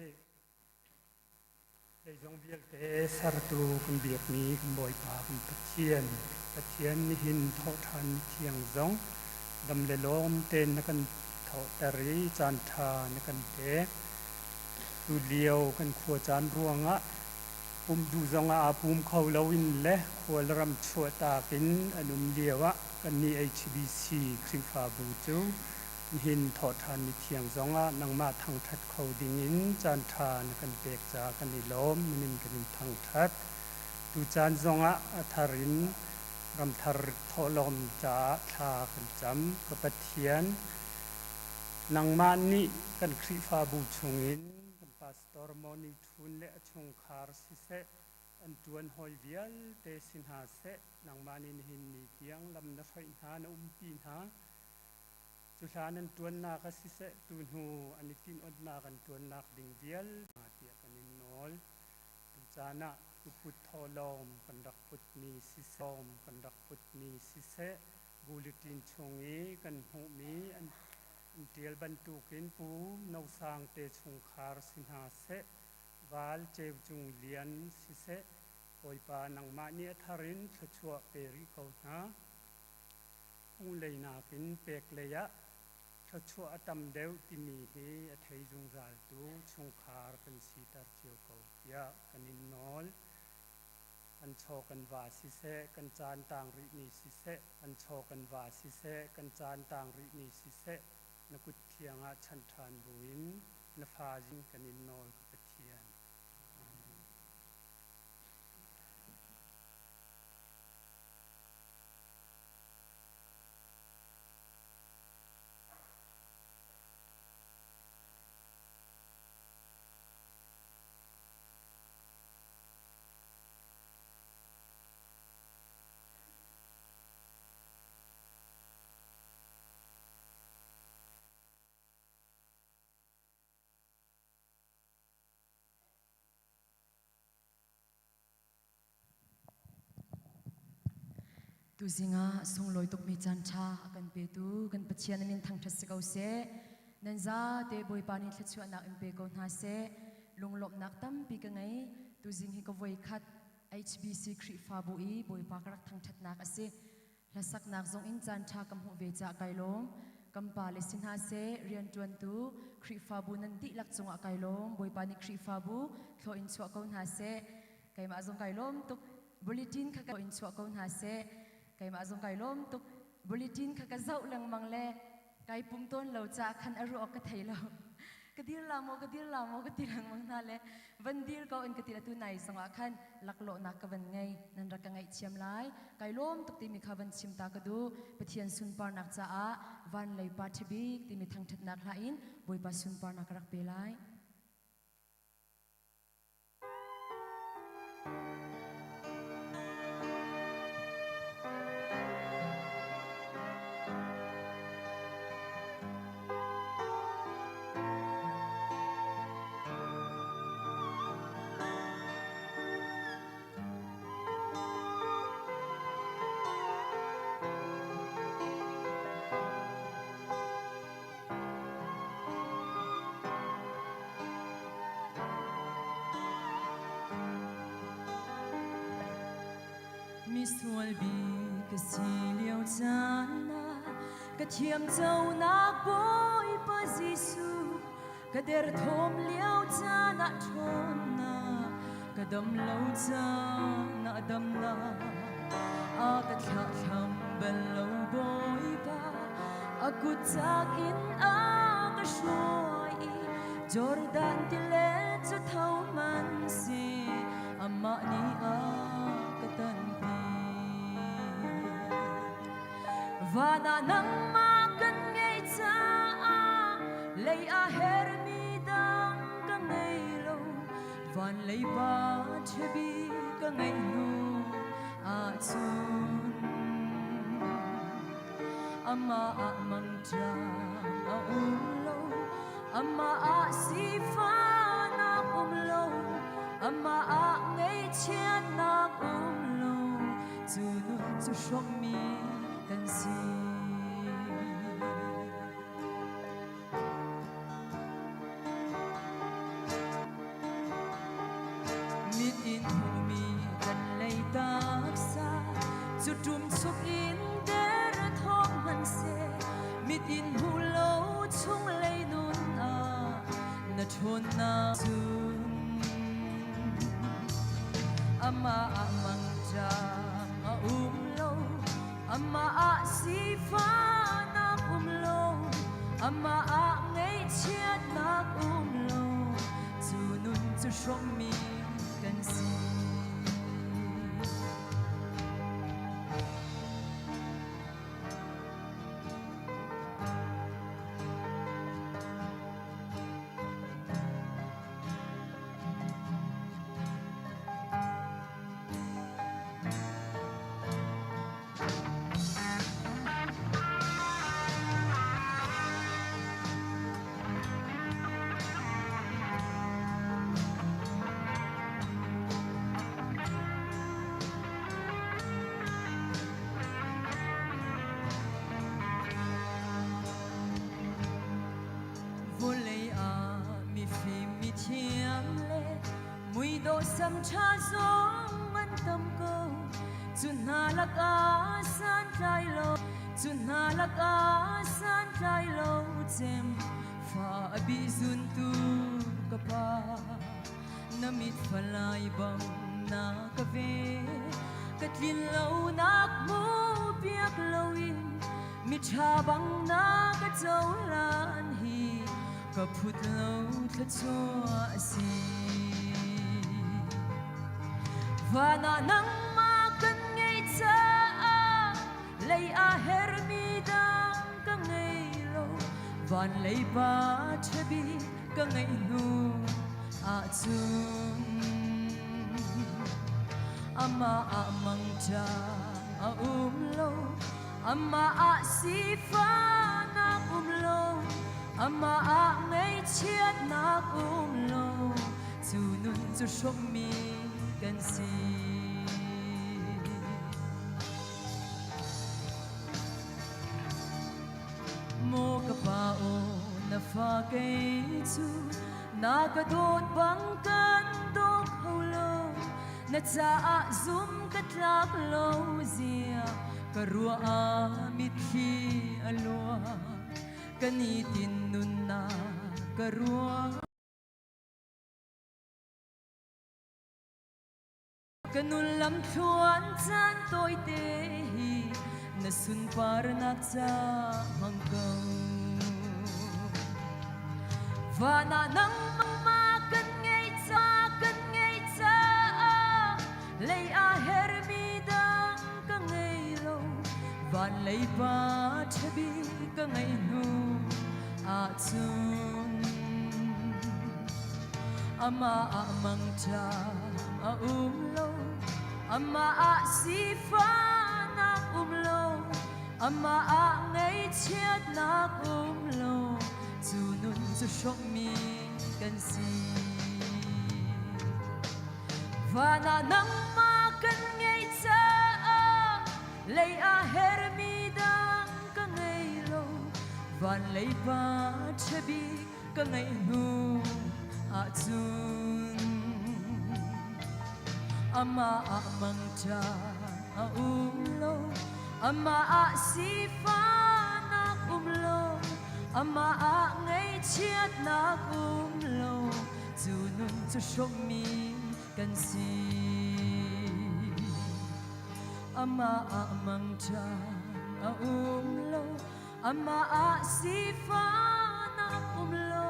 để dòng việc để sartu cùng việc ní cùng bồi phá cùng tất chiên hin thọ than chiang dòng đầm lệ lom tên nó cần thọ tari chan tha nó cần để tu liêu cần khua chan ruang á du dòng á khâu lâu in lệ khua ram chua ta kín anum liêu á cần ni HBC kring pha bu chu hin thọ than ni thiang zonga nangma thang that khâu ding in chan tha na kan pek cha kan ni lom min kan thang that tu chan zonga tharin ram thar tho lom cha tha kan cham ka pathian nangma ni kan khri fa bu chungin kan pastor moni thun le chung khar si se an tuan hoi vial te sin ha se nangma ni hin ni tiang lam na phai ha na pin haสุชานันตัวนักสิเสตุนหูอันนี้กินอดนากันตัวนักดิ่งเดียลมาเตียกันนินนอลตุจานะตุพุทธลอมกันดักพุทมีสิสอมกันดักพุทมีสิเสบูลิตินชงอีกันหูมีอันเดียลบรรทุกินปูนาวสางเตชงคาร์สินหาเสวาลเจวจุงเลียนสิเสปอยปานังมาเนียทารินชัวเปริโกนาอุเลนากินเปกเลยะชัวตำเดวที่มีที่ไทยจุงจาลตูชงคาร์เป็นสีตาเชียวเขายากันนินนอล อันโชกันวาสิเสกันจานต่างรินีสิเสอันโชกันวาสิเสกันจานต่างรินีสิเสนักุเทียงอาชันทานบุญนฟาจิงกันินนอลกเทียนtu zinga song loi tok mi chan tha kan pe tu kan pachian nin thang thas se se nan za te boi pa ni thchu na em pe ko na se lunglop nak tam pi ka ngai tu zing hi ko voi khat HBC khri fa bu i boi pa ka rak thang that nak ase la sak nak zong in chan tha kam hu ve cha kai lom kam pa le sin ha se rian tuan tu khri fa bu nan di lak chunga kai lom boi pa ni khri fa bu thlo in chwa ko na se kai ma zong kai lom tuk bulletin kha ka in chwa ko na se kai ma zong kai lom tuk bulletin kha ka zau lang mang le kai pum ton lo cha khan aru ok ka thai lo kadir la mo ka tilang mang na le vandir ko in katira tu nai sanga khan laklo na ka van ngai nan ra ka ngai chiam lai kai lom tuk ti mi kha van chim ta ka du pathian sun par nak cha a van lei pa thibi ti mi thang that nak la in boi pa sun par nak rak pe lai mi sual bi ka si liao chana ka thiam chau nak boy pa jisu ka der thom liao chana thon na ka dam lo chana dam na a ka thla tham bel lo boy pa a ku chak in a ka shoi Jordan ti le cha thau man si ama ni a ka tan Vana nang makan ngay cha lay a her mi dang ka ngay lo van lay ba chebi ka ngay nu a chun ama a mang trang a lo ama a si fa na lo ama a ngay chen na lo chu nu chu shom mi kan si mit in hu mi kan lei tak sa chu tum chuk in der thom man se mit in hu lo chung lei nun a na thon na chun ama amang cha a lo Ama a si fa nak lo Ama a ngay chiat nak lo Chu nun chu shom mi kan si Mùi đồ sầm cha gió ngân tâm câu Chun hà lạc á san trai lâu Chun hà lạc á san trai lâu Chem pha bi zun tu ka pa Namit falay bang na ka ve katlin lo nak mu piak lo in mi tha bang na ka chau lan hi ka phut lo thla chua si và na nang ma kan ngei cha lei a her mi dang ka ngei lo van lei ba chabi ka ngei nu a chun ama a mang cha a lo ama a si fa na lo ama a ngei chiat na lo chu nun chu shom mi kan si mo ka pa o na fa kay chu na ka dot bang kan dok holo na cha a zum ka tlak lo zia ka rua a mit hi alwa kanitin nun na ka rua kanul lam thuan chan tôi te hi na sun par na cha hang kau và na nang ma kan ngei cha lei a her mi dang ka ngei lo van lei ba chabi ka ngei nu a chun ama a mang cha a lo ama a si fa na lo ama a ngei chiat na lo chu nun chu shok mi kan si và na nang ma kan ngei cha lei a her mi dang ka ngei lo van lei ba chabi ka ngei nu a chun ama a mang cha a lo ama a si fa na lo ama a ngei chiat na lo chu nun chu shok mi kan si ama a mang cha a lo ama a si fa na lo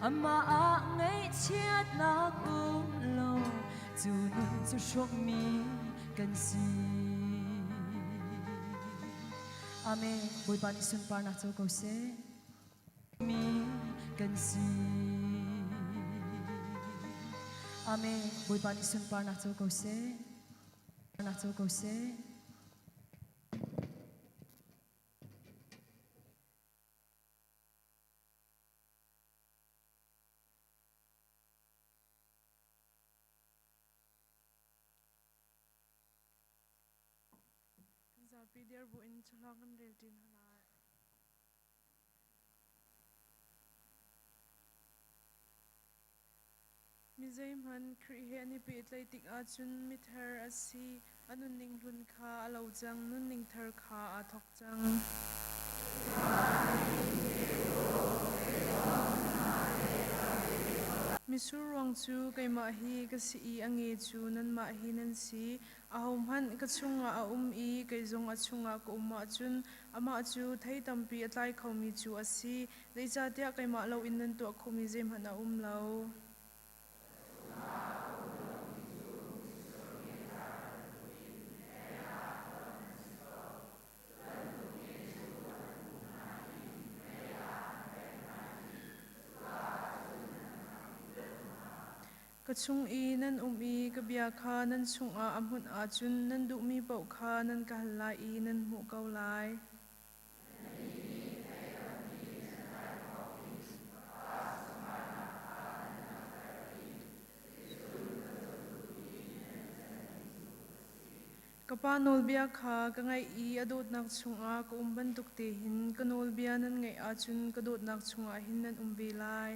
ama a ngei chiat na lo chu nun chu shok mi kan si amen boi ban sun par na chu ko se mi kan si amen boi ban sun par na chu ko se Pidir bu in chulakan rel din halai. Mizay man krihe ani pit lay tik a chun mithar asi anun ning lun kha alaw jang nun ning thar kha a thok jang. Misur wang chu kay mahi kasi I ange chu nan mahi nan si ahom han kachunga a I kay zong a chunga ko umma chun ama chu thai tampi atlai khawmi chu asi leija tia kay ma lo in nan to khomi jem han a lo. Kachung I nan I kabia kha nan chung a amhun a chun nan du mi pau kha nan kahalai I nan mu kau lai. Kapanol bia kha ka ngai I adot nak chung a ka umban tukte hin kanol bia nan ngai a chun kadot nak chung a hin nan umbi lai.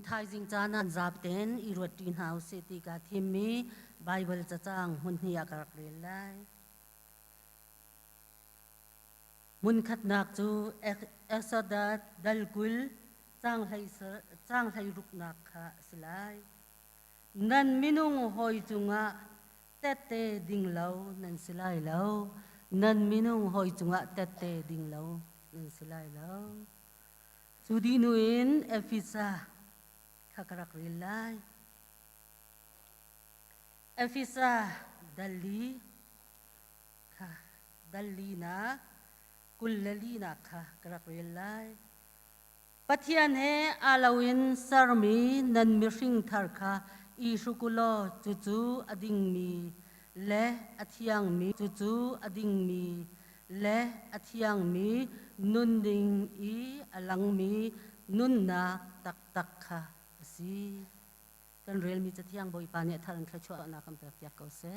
thai jing chana zap ten I ruat tin house city ka thimi Bible cha chang hun hi akar relai mun khat nak chu exodus dalkul chang hai ruk nak kha silai nan minung hoi chunga tete ding lo nan silai lo nan minung hoi chunga tete ding lo nan silai lo Sudinuin Efisa kakarak rilai Efisa dalina kullalina kakarak rilai Pathian he alawin sarmi nan mishing tharka isukulo chuchu ading mi le athiang mi chuchu ading mi le athiang mi nunding I alang mi nunna tak tak kha si kan rel mi chathiang boi pa ne tharan thachwa na kam pek yak ko se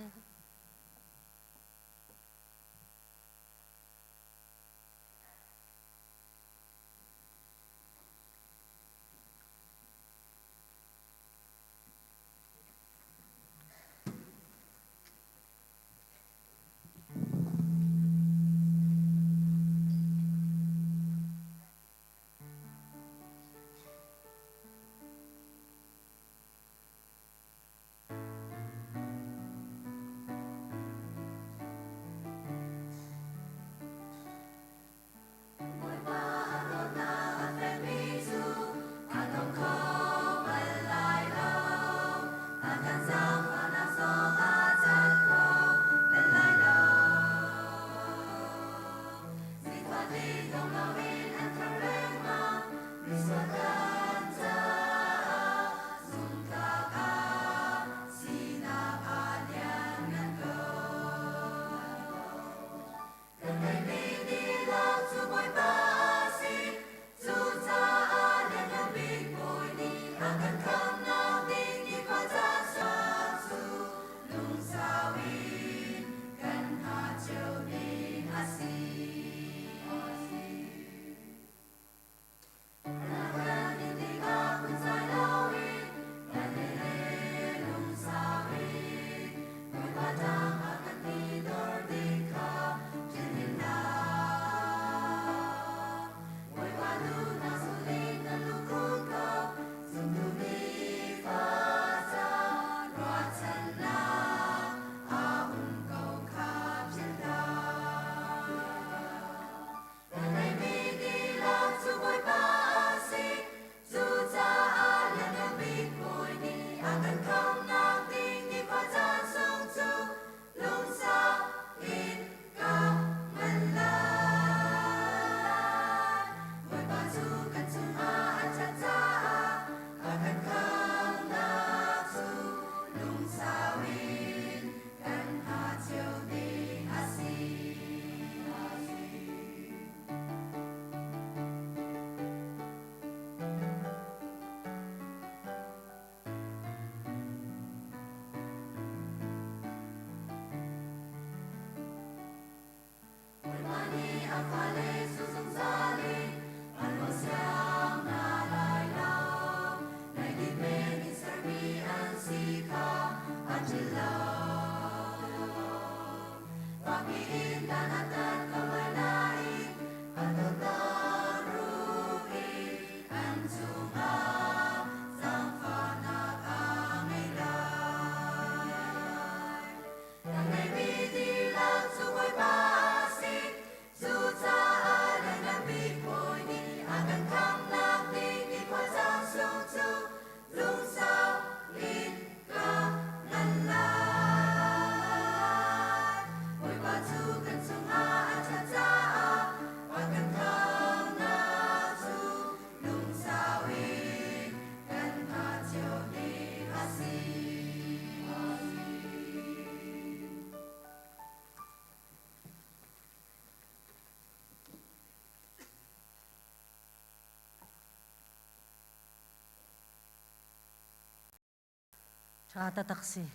Chata taksi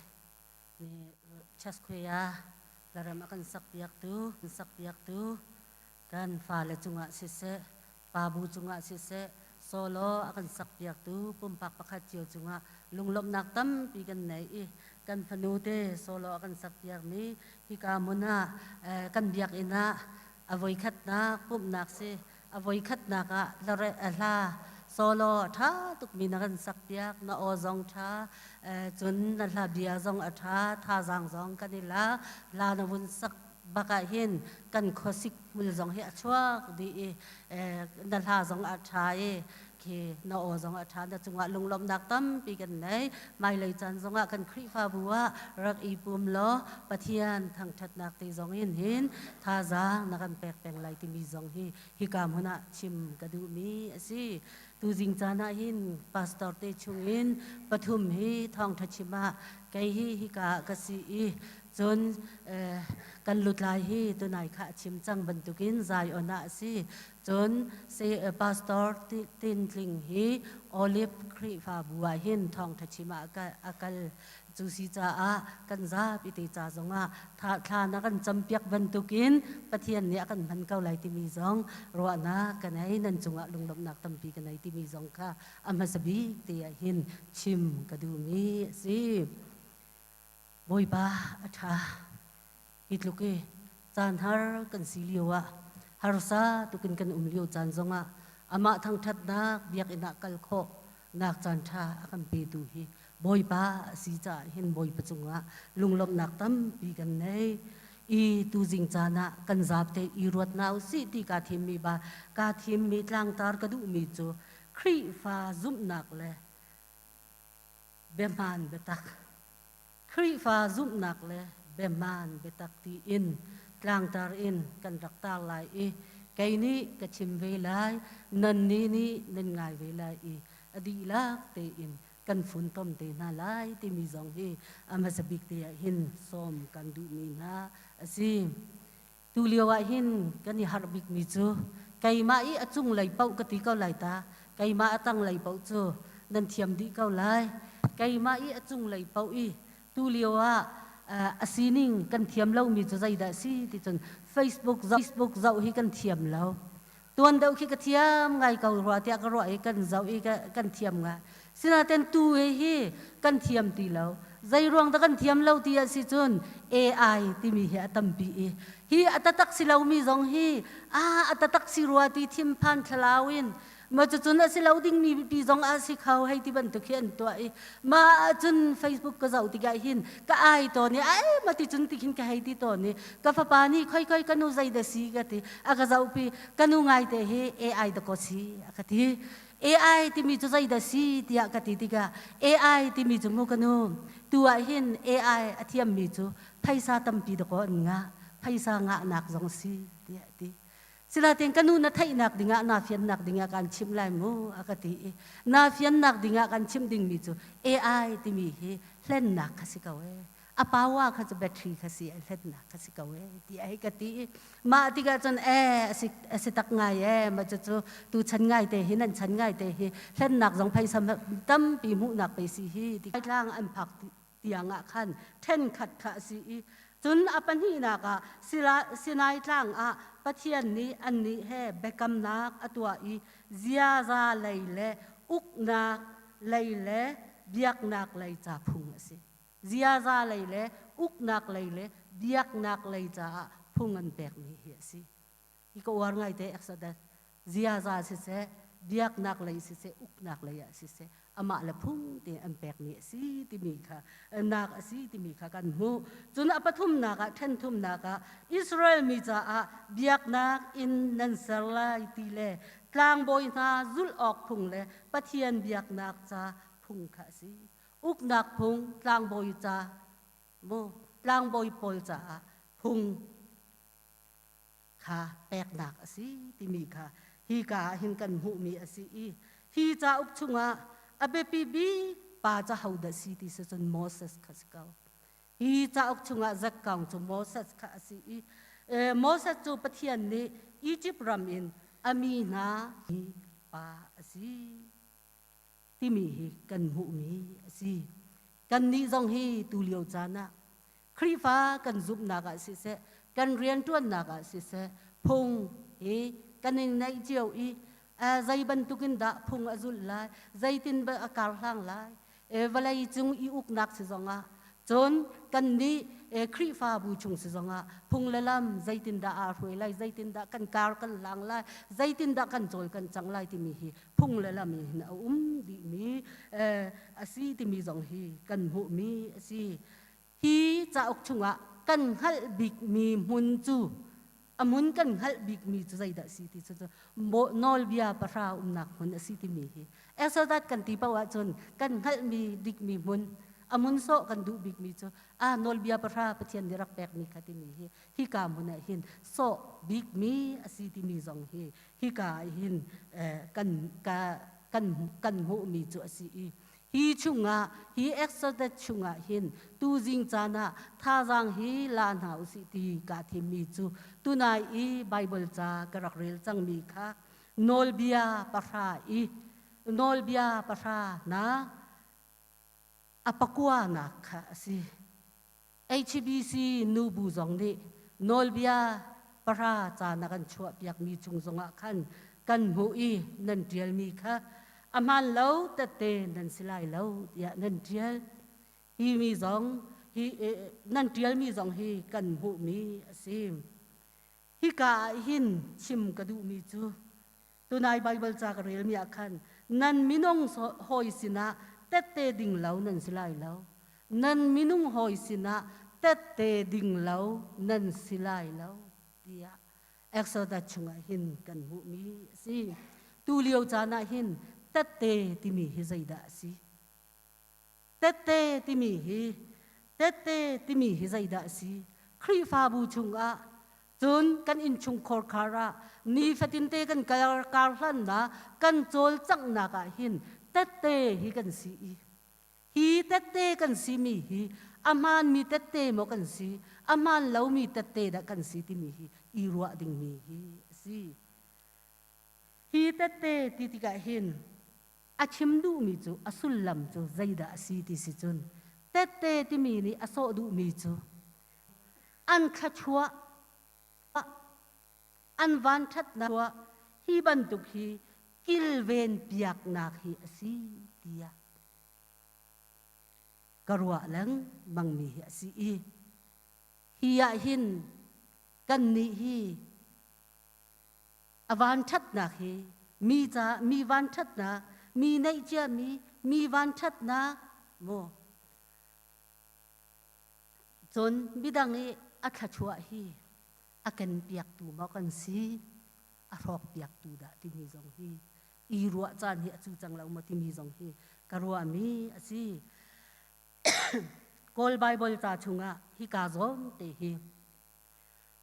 ni chaskuya laram akan sakpiak tu kan fale chunga sise pabu chunga sise โซโลอากันสักเปียกตูปุ่มปักประคัดเจียวจุงะลุงลมนักตั้มปีกันไหนกันพนูเตโซโลอากันสักเปียกนี้ฮิกามุนากันเบียกอินะอวัยขัดนักปุ่มนักเสอวัยขัดนักะละเรลาโซโลท้าตุกมีนักันสักเปียกนาโอซองท้าจนนัลาเบียซองอัท้าท่าจางซองกันนี่ละลานวุนสักบักเห็นกันขสิกมุลซองเฮอชัวดีนัลาซองอัท้าเคนาโอซองอัท้าจังหวะลุงลมนักตั้มปีกันไหนไม่เลยจันซองะกันคริฟาบัวรักอีปุ่มล้อปะเทียนทางทัดนักตีซองเห็นท่าจางนักันแปลกแปลงไหลที่มีซองฮิกามหนะชิมกระดูมีสิตูจิงจานาหินปาสตอร์เตชุงินปฐุมฮีทองทัชิมาไกฮิกากสีจนกันลุดลายฮีตัวนายขะชิมจังบรรทุกินใจอนาสิจนเซปาสตอร์ตินลิงฮีโอลิฟครีฟาบัวหินทองทัชิมาอากาลจูซีจ้ากันซาปิติจ้าจงอาทานักันจำเปียกบรรทุกินปะเทียนเนี่ยกันพันเก้าไหลที่มีจงรัวนากันให้นันจงอาลุงลมนักตั้มปีกันให้ที่มีจงค่ะอามาสบีเตียหินชิมกระดูมีสิบอยบ้าอัฐาอิดลูกจานฮาร์กันสีเลียวฮาร์ซาตุกินกันเลียวจานจงอาอามาทั้งทัดนักเบียกอินักกัลโคนักจานชาอากันเปดูฮีบอยป้าสีจ่าเห็นบอยประจุงะลุงลมนักตั้มปีกันในอีตูจิงจานะกันจับเตอีรวดนาวสิที่กาทิมมีบากาทิมมีทางตาร์กระดูมีจูครีฟ้าซุ่มหนักเลยเบมานเบตักครีฟ้าซุ่มหนักเลยเบมานเบตักตีอินทางตาร์อินกันรักตาลายไกนี้กระชิมเวลายนันนี้นันไงเวลายอดีลักเตอินกันฝุ่นต้มเตน่าไล่ที่มีจงฮีอามาสบิกเตียหินส้มกันดูมีนาสิตูเลียวหินกันนี่ฮาร์บิกมีจูไก่มาอีอจุงไหลเป้ากติเก้าไหลตาไก่มาตั้งไหลเป้าจูนันเทียมดีเก้าไหลไก่มาอีอจุงไหลเป้าตูเลียวอาซีนิงกันเทียมเล่ามีจูใจได้สิที่จน Facebook เจ้าฮีกันเทียมเล่าตัวเดียวขี้กระเทียมไงเก่ารัวเทียกรัวกันเจ้ากันเทียมไงสินาเต็นตูกันเทียมตีแล้วใจรวงตะกันเทียมเล่าตีสิจน AI ที่มีเหตุตั้มปีฮีอัตตักสิเรามีจงอัตตักสิรัวตีทิมพันทลาวินมาจนสิเราดิ้งมีปีจงสิเขาให้ที่บันทึกเขียนตัวมาจน Facebook ก็เจ้าตีกายหินก็ไอตัวนี้มาที่จนตีหินก็ให้ที่ตัวนี้ก็ฟ้าปานี่ค่อยกันนูใจเดสีกันที่ก็เจ้าปีกันนูไงแต่เฮ AI ตะก็สีก็ที่AI ที่มีจุดใจเดสีที่อากาศที่กา AI ที่มีจุดมุกันนูตัวเห็น AI อธิยมมีจุดไพศาตั้มปีตะก็งะไพศางะนักจงสีที่สิลาเต็งกันนูนัทไทยนักดิ่งนาฟิยนนักดิ่งกันชิมไลมูอากาศที่นาฟิยนนักดิ่งกันชิมดิ่งมีจุด AI ที่มีเล่นนักขสิกาเวอาปาวะข้าจะแบตเตอรี่ข้าสิเล่นนักข้าสิกาเวที่ไอ้กติมาที่กันจนสิตักง่ายมาจะตูฉันง่ายแต่เห็นนั่นฉันง่ายแต่เล่นนักจงไพสมตั้มปีมุนักไปสิที่ไอ้ร่างอันผักเตียงขันเท่นขัดข้าสิจนอปันหีนักสินายร่างปะเทียนนี้อันนี้เฮเบกำนักตัวเจียซาเลยเล่อุกนักเลยเล่เบียกนักเลยจ่าพุงสิเจียซาเลยเล่อุกนักเลยเล่เบียกนักเลยจ่าพุงอันแบกนี้เหี้ยสิอีกวันไงแต่เอ็กซ์ดัสเจียซาสิเสเบียกนักเลยสิเสอุกนักเลยสิเสอามาละพุ่งเตอันแบกนี้สิที่มีค่ะนักสิที่มีค่ะกันหูจนอปทุมนักท่านทุมนักอิสราเอลมีจ่าเบียกนักอินนันเซลายตีเล่กลางบอยนาจุลออกพุงเล่ปะเทียนเบียกนักจ่าพุงค่ะสิอุกนักพุงกลางบอยจ่าโมกลางบอยปอยจ่าพุงค่ะแปกนักสิที่มีค่ะฮีกาหินกันหูมีสิฮีจ่าอุกชุงอเบปีบีป้าจะหาดสิที่สุดโมเสสข้าศึกเขาฮีจะอุกชงอาจักกังจูโมเสสข้าศึกโมเสสจูปะเทียนนี้อียิปต์รามินอามีนาฮีป้าสิที่มีกันหูมีสิกันนี้จงฮีตูเลียวจานะครีฟ้ากันซุบนากาสิเสกันเรียนต้วนนากาสิเสพงกันในเจียว ใจบรรทุกินดาพุงอจุลไลใจตินเบอากาศล่างไลเวลาจุงอีอุกนักสิจงอ่ะจนกันนี้ครีฟ้าบูชงสิจงอ่ะพุงละลำใจตินดาอาหวยไลใจตินดากันการกันล่างไลใจตินดากันโจลกันจังไลที่มีฮีพุงละลำมีหินดีมีอาศีที่มีจงฮีกันหูมีอาศีฮีจะออกชงอ่ะกันฮัลบิกมีมุนจูamun kan hal big mi chu zai da city chu mo nol bia para nak hun city mi hi eso that kan ti pawa chon kan hal mi dik mi mun amun so kan du big mi chu nol bia para pathian dirak pek mi khati mi hi ka mun hin so big mi city mi zong hi ka hin kan hu mi chu asi hi chunga hi exodus chunga hin tu jing chana tha jang hi la na usi ti ka thi mi chu tunai i bible cha karak rel chang mi kha nol bia pasha na apakwa na kha si HBC nu bu jong ni nol bia pasha cha na kan chua piak mi chung zonga kan hu i nan tial mi kha aman lâu tết tê nên xí lại lâu ya nên trial hi mi zong hi nên trial mi zong hi cần hộ mi sim hi cả hin chim cả du mi chu tu nai bible cha ka rel mi akhan nan minong hoi sina tết tê ding lâu nên xí lại lâu nan minong hoi sina tết tê ding lâu nên xí lại lâu ya exodus chunga hin cần hộ mi sim tu liêu cha na hin tết tê thì mi hi dây đã si tết tê thì mi hi dây đã si khi pha bu chung a chun kan in chung khor khara ni fatin te kan kar hlan na kan chol chang na ka hin tết tê hi kan si hi tết tê kan si mi hi aman mi tết tê mo kan si aman lau mi tết tê da kan si ti mi hi i ruwa ding mi hi si hi tết tê ti ti ka hin achim du mi chu asul lam chu zaida si ti si chun tete ti mi ni aso du mi chu an khachua an van that na hi ban tuk hi kilven piak nak hi asi tia karwa lang mang mi hi asi hi ya hin kan ni hi avan that nak hi mi van that na mi nei chia mi van that na mo chon bidang e atha chua hi akan piak tu ma kan si a rok piak tu da ti mi jong hi i ruwa chan hi chu chang lau ma ti mi jong hi karwa mi asi kol bible ta chunga hi ka zom te hi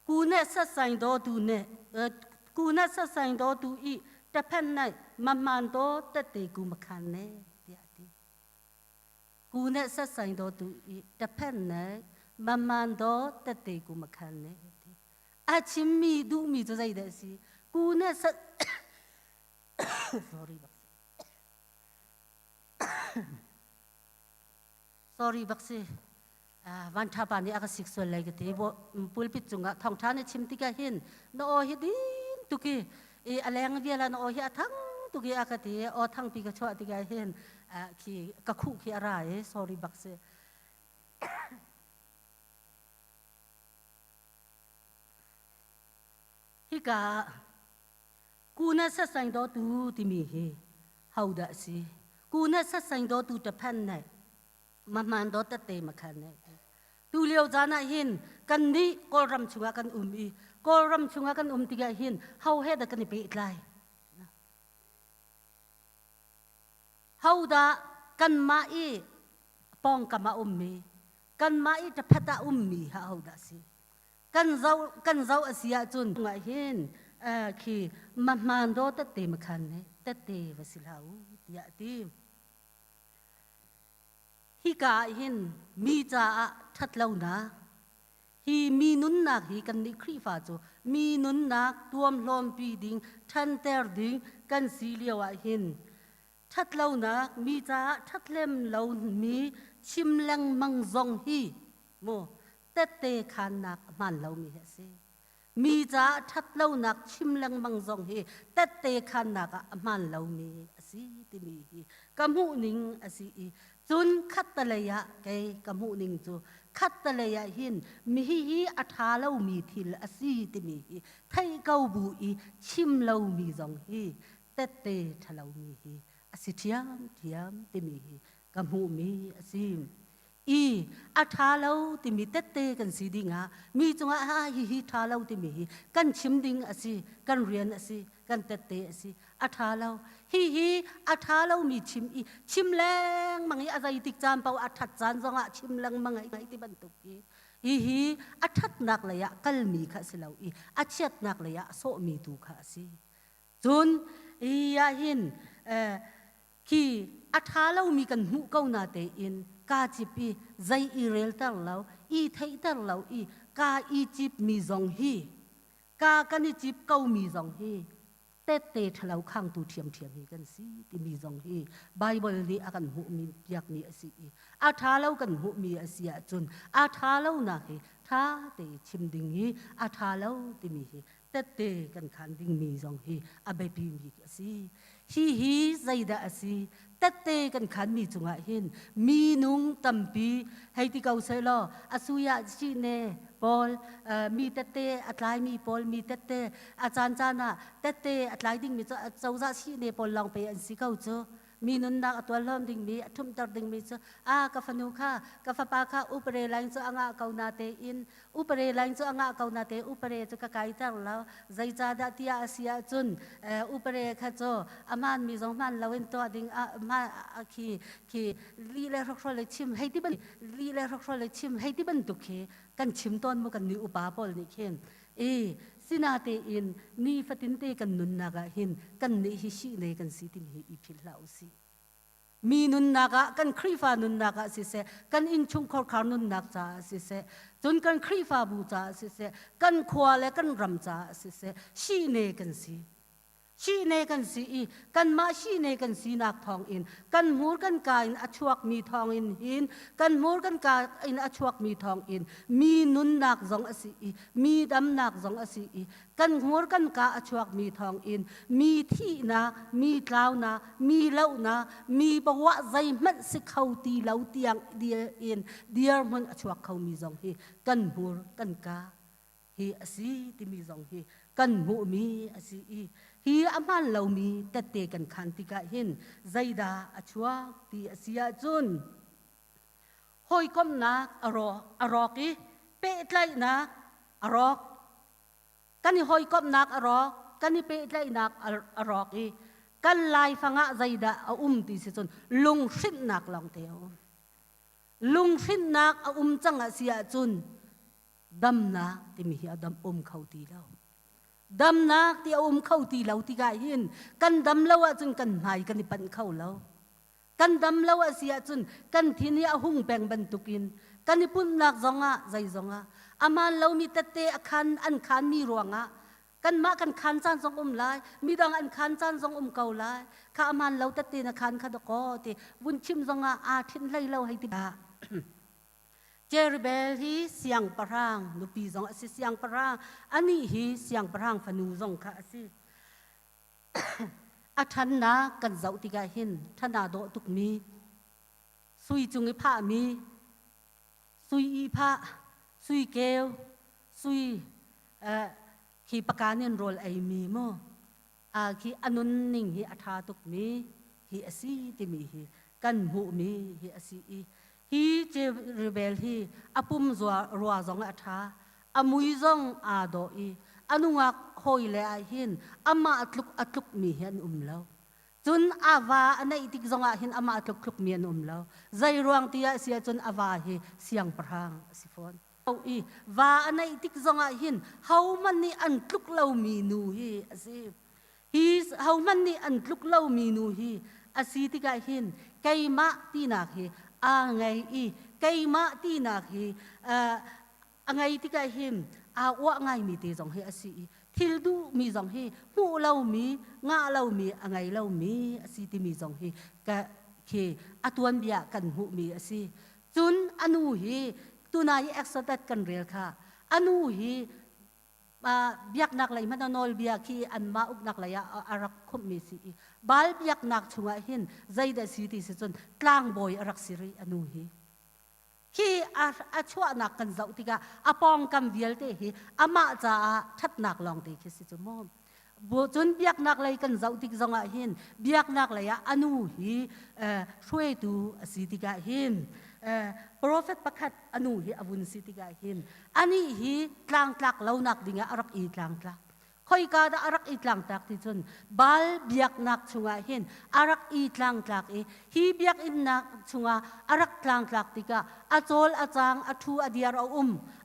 ku ne sa sain do tu ne ku na sa sain do tu i ta pen nai man do ta te ku ma khan ne tia ti ku ne sa sain do tu i ta pen nai man do ta te ku ma khan ne a chim mi du mi zo zai da si ku ne sa sorry bakse van tha pa ni aka sexual lai ke te bo pulpit chunga thong tha ne chim ti ka hin no hi din tu ki e aleng viala no hi athang tu ki aka te o thang pi ka chwa ti ka hin ki ka khu ki ara e sorry bakse hi ka kuna sa sang do tu ti mi hi hau da si kuna sa sang do tu ta phan nai man do ta te ma khan nai tu liao jana hin kan ni kol ram chunga kan i kol ram chunga kan ti ga hin hau he da kan pe itlai hau da kan ma i pong ka ma mi kan ma i ta phata mi ha hau da si kan zau asia chun nga hin khi man do ta te ma khan ne ta te vasilau ya ti hi ka hin mi cha that lau na hi mi nun nak hi kan ni khri fa chu mi nun nak tuam hlom pi ding than ter ding kan si liawa hin that lau na mi cha that lem lau mi chim lang mang zong hi mo te khan nak man lau mi se มีจ้าทัดเล่านักชิมลังมังซองเฮแต่เตขันนักมันเล่ามีสิติมีกำหูนิงสิจุนขัดตะเลยะเกกำหูนิงจูขัดตะเลยะหินมีฮีอัฐาเล่ามีทิลสิติมีไทยเกาบูอีชิมเล่ามีซองเฮแต่เตทะเล่ามีสิเทียมติมีกำหูมีสิอาทาเราติมีเตเตกันสีดิงามีจงอาฮิทาเราติมีกันชิมดิงสิกันเรียนสิกันเตเตสิอาทาเราฮิอาทาเรามีชิมแรงมังอะไรติจามเปาอาทัดจานจงอาชิมแรงมังไงที่บรรทุกฮิอาทัดนักเลยะกัลมีข้าสิเราอาเชียดนักเลยะโซมีตูข้าสิจุนยาหินคีอาทาเรามีกันหูเก้านาเตอินกาจิปีใจอิเรลตังเราไทยตังเรากาอีจิปมีซองฮีกากันอีจิปเก้ามีซองฮีเตเตทะเลาข้างตูเทียมฮีกันสิที่มีซองฮีไบเบิลนี้อากันหูมีอยากมีสิอาทาเรากันหูมีสิจุนอาทาเราหนักท้าเตชิมดิงฮีอาทาเราที่มีเตเตกันขันดิงมีซองฮีอาเบปีมีสิฮีใจดาสิเตเตกันขันมีจุงหินมีนุงตัมปีให้ที่เขาเสลออสุยาชีเนปอลมีเตเตอัตไลมีปอลมีเตเตอาจารย์จานะเตเตอัตไลดิ่งมีเจ้าจ้าชีเนปอลลองไปอันสิเขาเจอมีนุนนักตัวเริ่มดิ่งมีทุ่มตัดดิ่งมีเจอกาฟนูค่ะกาฟปาค่ะอุปเรลังเจอ่างเขานาเตอินอุปเรลังเจอ่างเขานาเตอุปเรจะกะไกตั้งแล้วใจจ้าดาติยาเสียจุนอุปเรค่ะเจอามันมีสองมันเราเห็นตัวดิ่งมาคีลีเลรักษ์เลยชิมให้ที่บันลีเลรักษ์เลยชิมให้ที่บันตุกเคกันชิมต้นมุกันนิอุปาปอลนี่เข็นสินาเตอินนี่ฟัตินเตกันนุนนากะหินกันนี่ฮิชิเนกันสิติมีอีพิลลาวสิมีนุนนากะกันครีฟานุนนากะสิเซกันอินชุงคอร์คานุนนักจ้าสิเซจนกันครีฟาบูจ้าสิเซกันควาเลกันรำจ้าสิเซชีเนกันสิชีเนกันสีกันมาชีเนกันสีนักทองอินกันมูกันกาอินอชวกมีทองอินหินกันมูกันกาอินอชวกมีทองอินมีนุนนักจงอสีมีดำนักจงอสีกันมูกันกาอชวกมีทองอินมีที่นามีกล่าวนามีเล่านามีบวะใจมันสิเขาตีเล่าเตียงเดียอินเดียมันอชวกเขามีจงฮีกันมูกันกาฮีอสีที่มีจงฮีกันมูมีอสีฮีอามันเรามีแต่เตกันขันติกะหินใจดาอชัวตีเสียจุนหอยก้มนักอรอกเป๊ะไลนักอรอกกันนี่หอยก้มนักอรอกกันนี่เป๊ะไลนักอรอกกันลายฟังะใจดาตีเสียจุนลุงสิ้นนักลองเตียวลุงสิ้นนักจังเสียจุนดำนักที่มีดำเขาตีแล้วดำนักที่เข้าตีเหลาที่กายหินกันดำเล่าจนกันหายกันนี่ปันเข้าแล้วกันดำเล่าเสียจนกันที่นี่หุ่งแปงบรรทุกินกันนี่ปุ่นนักจงใจจงอามันเรามีเตเตคันอันคันมีรวงกันมากันคันจานจงลายมีดังอันคันจานจงเก่าลายข้าอามันเราเตเตนักคันขัดกอติวุ้นชิมจงอาทินไล่เล่าให้ติดเจริเบลฮีเสียงปรางนุปีจงอสิเสียงปรางอันนี้ฮีเสียงปรางฟนูจงค่ะสิอาทันนากันเจ้าติกาหินธนาโดตุกมีสุยจุงอีผ้ามีสุยอีผ้าสุยเกลสุยขีปากานินโรลไอมีโมขีอนุนนิ่งฮีอาทาตุกมีฮีอสีติมีฮีกันหูมีฮีอสีฮีเจริเบลฮีอปุ่มรัวจงอัฐาอมุยจงอาโดอีอนุงักหอยเลไอหินอามาอัตลุกมีเห็นแล้วจนอาวาอันนี้ติกจงอาหินอามาอัตลุกมีเห็นแล้วใจรวงที่เสียจนอาวาฮีเสียงพรางสิฟอนเอาวาอันนี้ติกจงอาหินเฮามันนี่อันลุกเล่ามีนูฮีสิฮีเฮามันนี่อันลุกเล่ามีนูฮีอาศิติกาหินไกมาตีนักฮีไงไกมาตีนักฮีไงที่กายหิมว่าไงมีเตจงเฮอสีทิลดูมีจงเฮหูเรามีงาเรามีไงเรามีอสีที่มีจงเฮกะเคอตวนเบียกันหูมีอสีจุนอนุเฮตุนายเอ็กซ์ตัดกันเรียลค่ะอนุเฮ เบียกนักเลยมันนอลเบียคีอันมาอุกนักเลยอารักคุมมีสิบาลเบียกนักชงหินใจเดสิติสิจนกลางบอยอารักสิริอนุฮีคีอาชัวนักกันเจ้าติกาอปองกำเวียลเตฮีอามาจะทัดนักลองเตคิสิจมอมบุจนเบียกนักเลยกันเจ้าติกจงหินเบียกนักเลยอนุฮีช่วยดูสิติกาหินโปรเฟตประคัดอนุฮีอบุญสิติกาหินอันนี้ฮีกลางตลักเล่านักดิ่งอารักอีกลางตลักคอยกาดอารักอีกลางตลักที่จนบาลเบียกนักชงหินอารักอีกลางตลักฮีเบียกอินนักชงอารักกลางตลักติกาอาโจลอาจางอาทูอาเดียร์อา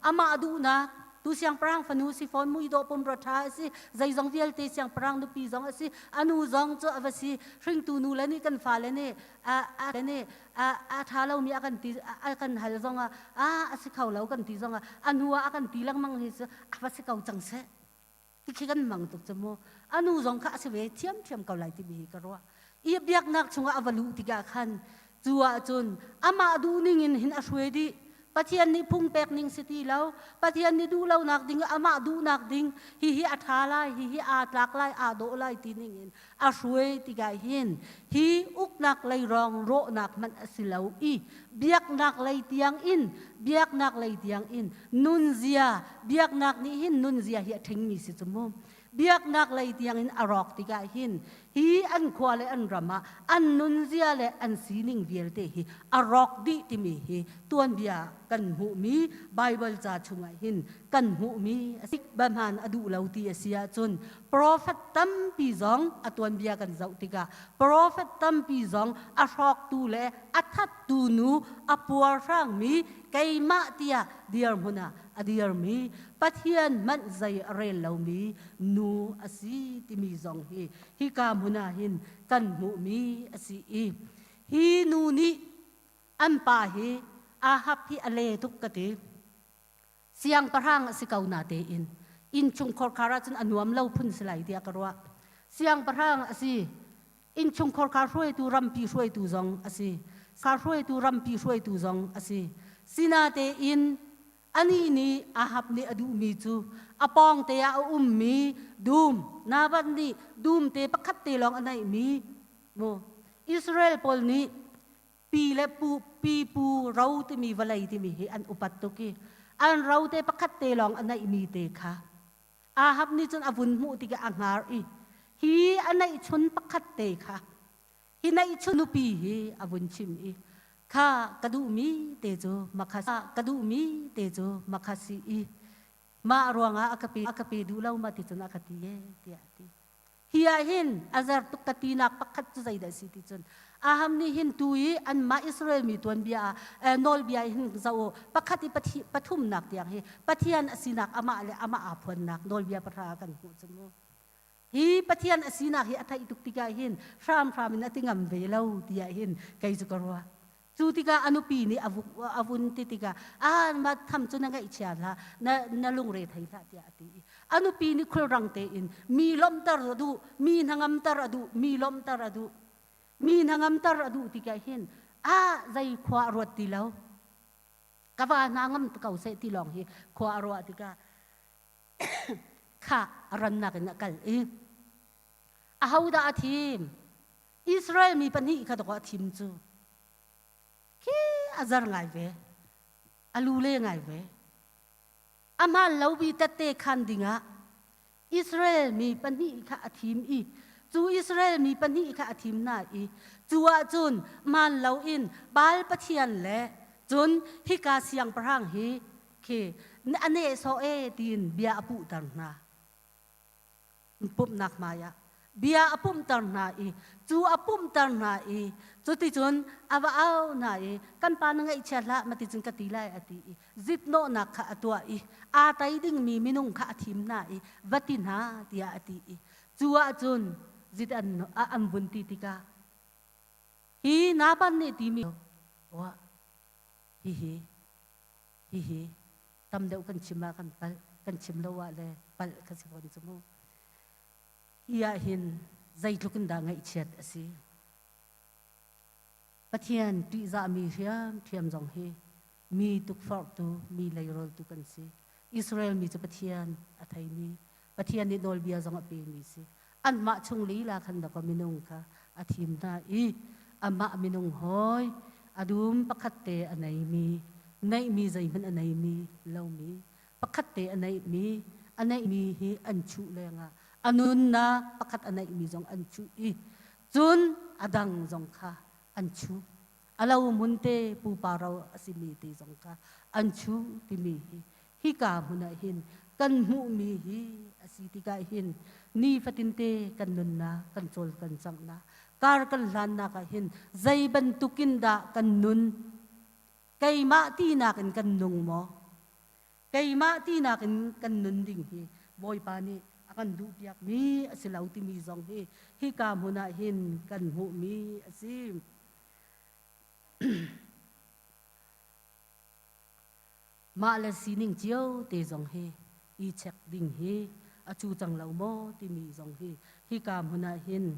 อามาอดูนะtu siang perang fanu si fon mu ido pom rotha si zai zong vial te siang perang nu pi zong si anu zong cho avasi hring tu nu lani kan fa lene a thalo mi akan ti akan hal zong a si khau lo kan ti zong anua akan ti lang mang hi se avasi kau chang se ti khigan mang tuk chamo anu zong kha se ve thiam kau lai ti bi ka ro i biak nak chunga avalu ti ga khan chuwa chun ama du ningin hin a shwedi Patian ni pung pek ning city lau, patian ni du lau nak ding ama du nak ding hi athala hi atlak lai ado lai tiningin aswe tiga hin hi uk nak lai rong ro nak man asilau I biak nak lai tiang in biak nak lai tiang in nun zia biak nak ni hin nun zia hi thing mi si chumom biak nak lai tiang in arok tiga hin hi an khwale an rama an nun zia le an sining vial te hi arok di ti mi hi tuan bia kan hu mi bible cha chunga hin kan hu mi asik bamhan adu lauti asia chun prophet tam pi zong atwan bia kan zau tika prophet tam pi zong arok tu le athat tu nu apuar rang mi kaima tia diar huna adir mi pathian man zai rel lo mi nu asi ti mi zong hi kam huna hin kan mu mi asi hi nu ni an pa hi ahap hi ale tuk kati siang parang asi kau na te in chung khor khara chun anuam lo phun silai dia karwa siang parang asi in chung khor khar hroi tu ram pi hroi tu zong asi kar hroi tu ram pi hroi tu zong asi sina te in ani ni ahap ni adu mi chu apong te a mi dum na ban ni dum te pakhat te long anai mi mo Israel pol ni pi le pu rau te mi valai te mi he an upat to ki an rau te pakhat te long anai mi te kha ahap ni chun avun mu ti ga angar hi anai chun pakhat te kha hi nai chun pi hi avun chim kha kadu mi te jo makhasa kadu mi te jo makhasi ma ruanga akapi du lau ma ti chun akati ye ti ati hiya hin azar tukati nak pakhat chu zaida si ti chun aham ni hin tui an ma Israel mi tuan bia nol bia hin zao pakhati pathum nak tiang he pathian asinak ama le ama aphon nak nol bia patha kan hu chumo hi pathian asinak hi athai tuktika hin ram in atingam ve lau tia hin kai chu karwa chutika anupi ni avun titika ma tham chu na ngai chia la na lung re thai la tia ati anupi ni khulrang te in mi lom tar adu mi nangam tar adu mi lom tar adu mi nangam tar adu tika hin zai khwa ro ti lo kawa nangam kau se ti long hi khwa ro tika kha ran na kan kal ahauda athim Israel mi pani kha to athim chu ki azar ngai ve alule ngai ve ama lobi tate khan dinga Israel mi pani kha athim chu Israel mi pani kha athim na chuwa chun man lo in bal pathian le chun hi ka siang prang hi ke ane so tin bia apu tar na pup nak maya bia apum tar na chu apum tar na chu ti chun awa au na kan pa na ngai chala mati chun ka ti lai ati zit no na kha atwa a tai ding mi minung kha athim na vatin ha tia ati chuwa chun zit an bun ti tika hi na ban ni ti mi wa hi tam deu kan chima kan pal kan chim lo wa le pal ka si bon chumo ya hin zai lukin da ngai chet asi pathian ti za mi thiam zong he mi tuk for tu mi lai rol tu kan si อิสราเอลมีจะปะเทียนอาไทยมีปะเทียนนิโนลเบียจงอเปมีสิอันมาชงลีลาคันดอกมินุงค่ะอาทิมนาอีอันมามินุงหอยอดุมปะคัตเตอันไหนมีใจมันอันไหนมีเล่ามีปะคัตเตอันไหนมีฮีอันชุเลยงะอันนุนนะปะคัตอันไหนมีจงอันชุอีจุนอดังจงค่ะอันชุอาเรามุนเตปูปาเราสิมีตีจงค่ะอันชูติมีฮิกามุนาหินกันมุมีฮิอสิติกาหินนี่ฟัตินเตกันนุนนากันโจลกันจังนาการกันลานนาkaหินใจบันตุกินดากันนุนไกมาตีนากันนุงโมไกมาตีนากันนุนดิ่งฮิบอยปานีakan du piak mi asilau ti mi zong hi hika muna hin kan hu mi asim ma la sining chiao te zong he I chek ding he achu chang lau mo ti mi zong he hika muna hin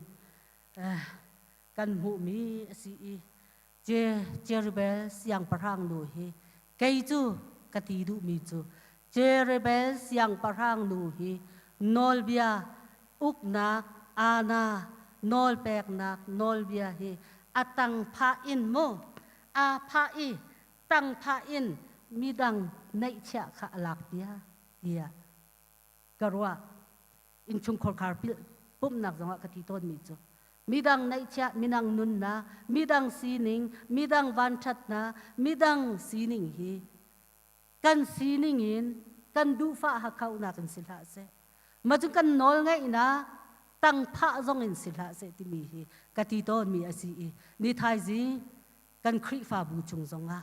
kan hu mi asi Jerubel siang parang nu he kai chu kati du mi chu Jerubel siang parang nu he nol bia uk nak ana nol pek nak nol bia he atang pha in mo a pha I tang pha in midang nei cha kha lak dia garwa in chung khol khar pil pum nak zonga kati ton mi chu midang nei cha minang nun na midang sining midang van that na midang sining hi kan sining in kan du fa ha khau na kan silha se mà chúng cần nói ngay na tăng phá dòng in sinh hạ sẽ tìm mi cái tí tôn mi asi ni thay gì cần khri pha bu chung dòng à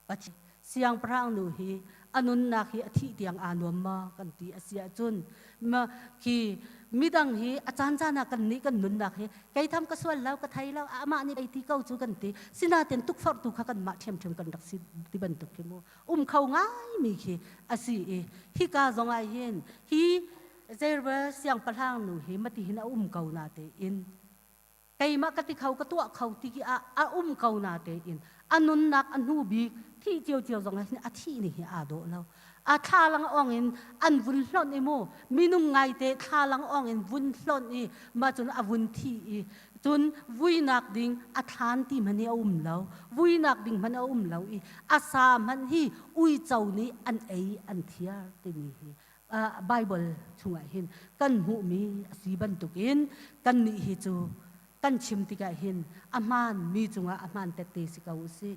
bắt siang prang nu hi anun na hi athi tiang anom ma kan ti asia chun mà khi mi dang hi achan chana kan ni kan nun na hi kai tham ka swal lau ka thai lau ama ni ai ti kau chu kan ti sina ten tuk far tu kha kan ma them kan dak si ti ban tuk ki mo khau ngai mi khi asi hi ka dòng ai hin hi Jerubel siang palang nu hi mati hina kau na te in kay makati khau ka tua khau ti ki a kau na te in anun nak anu bi thi chiao zong hin a thi ni hi a do lo a thalang ong in an vun hlon emo minung ngai te thalang ong in vun hlon I ma chun a vun thi I chun vui nak ding a than ti mani lo vui nak ding man lo I asa man hi ui chau ni an ei an thia te mi hi Bible chunga hin kan hu mi si ban tukin kan ni hi chu kan chim ti ka hin aman mi chunga aman te te si kau si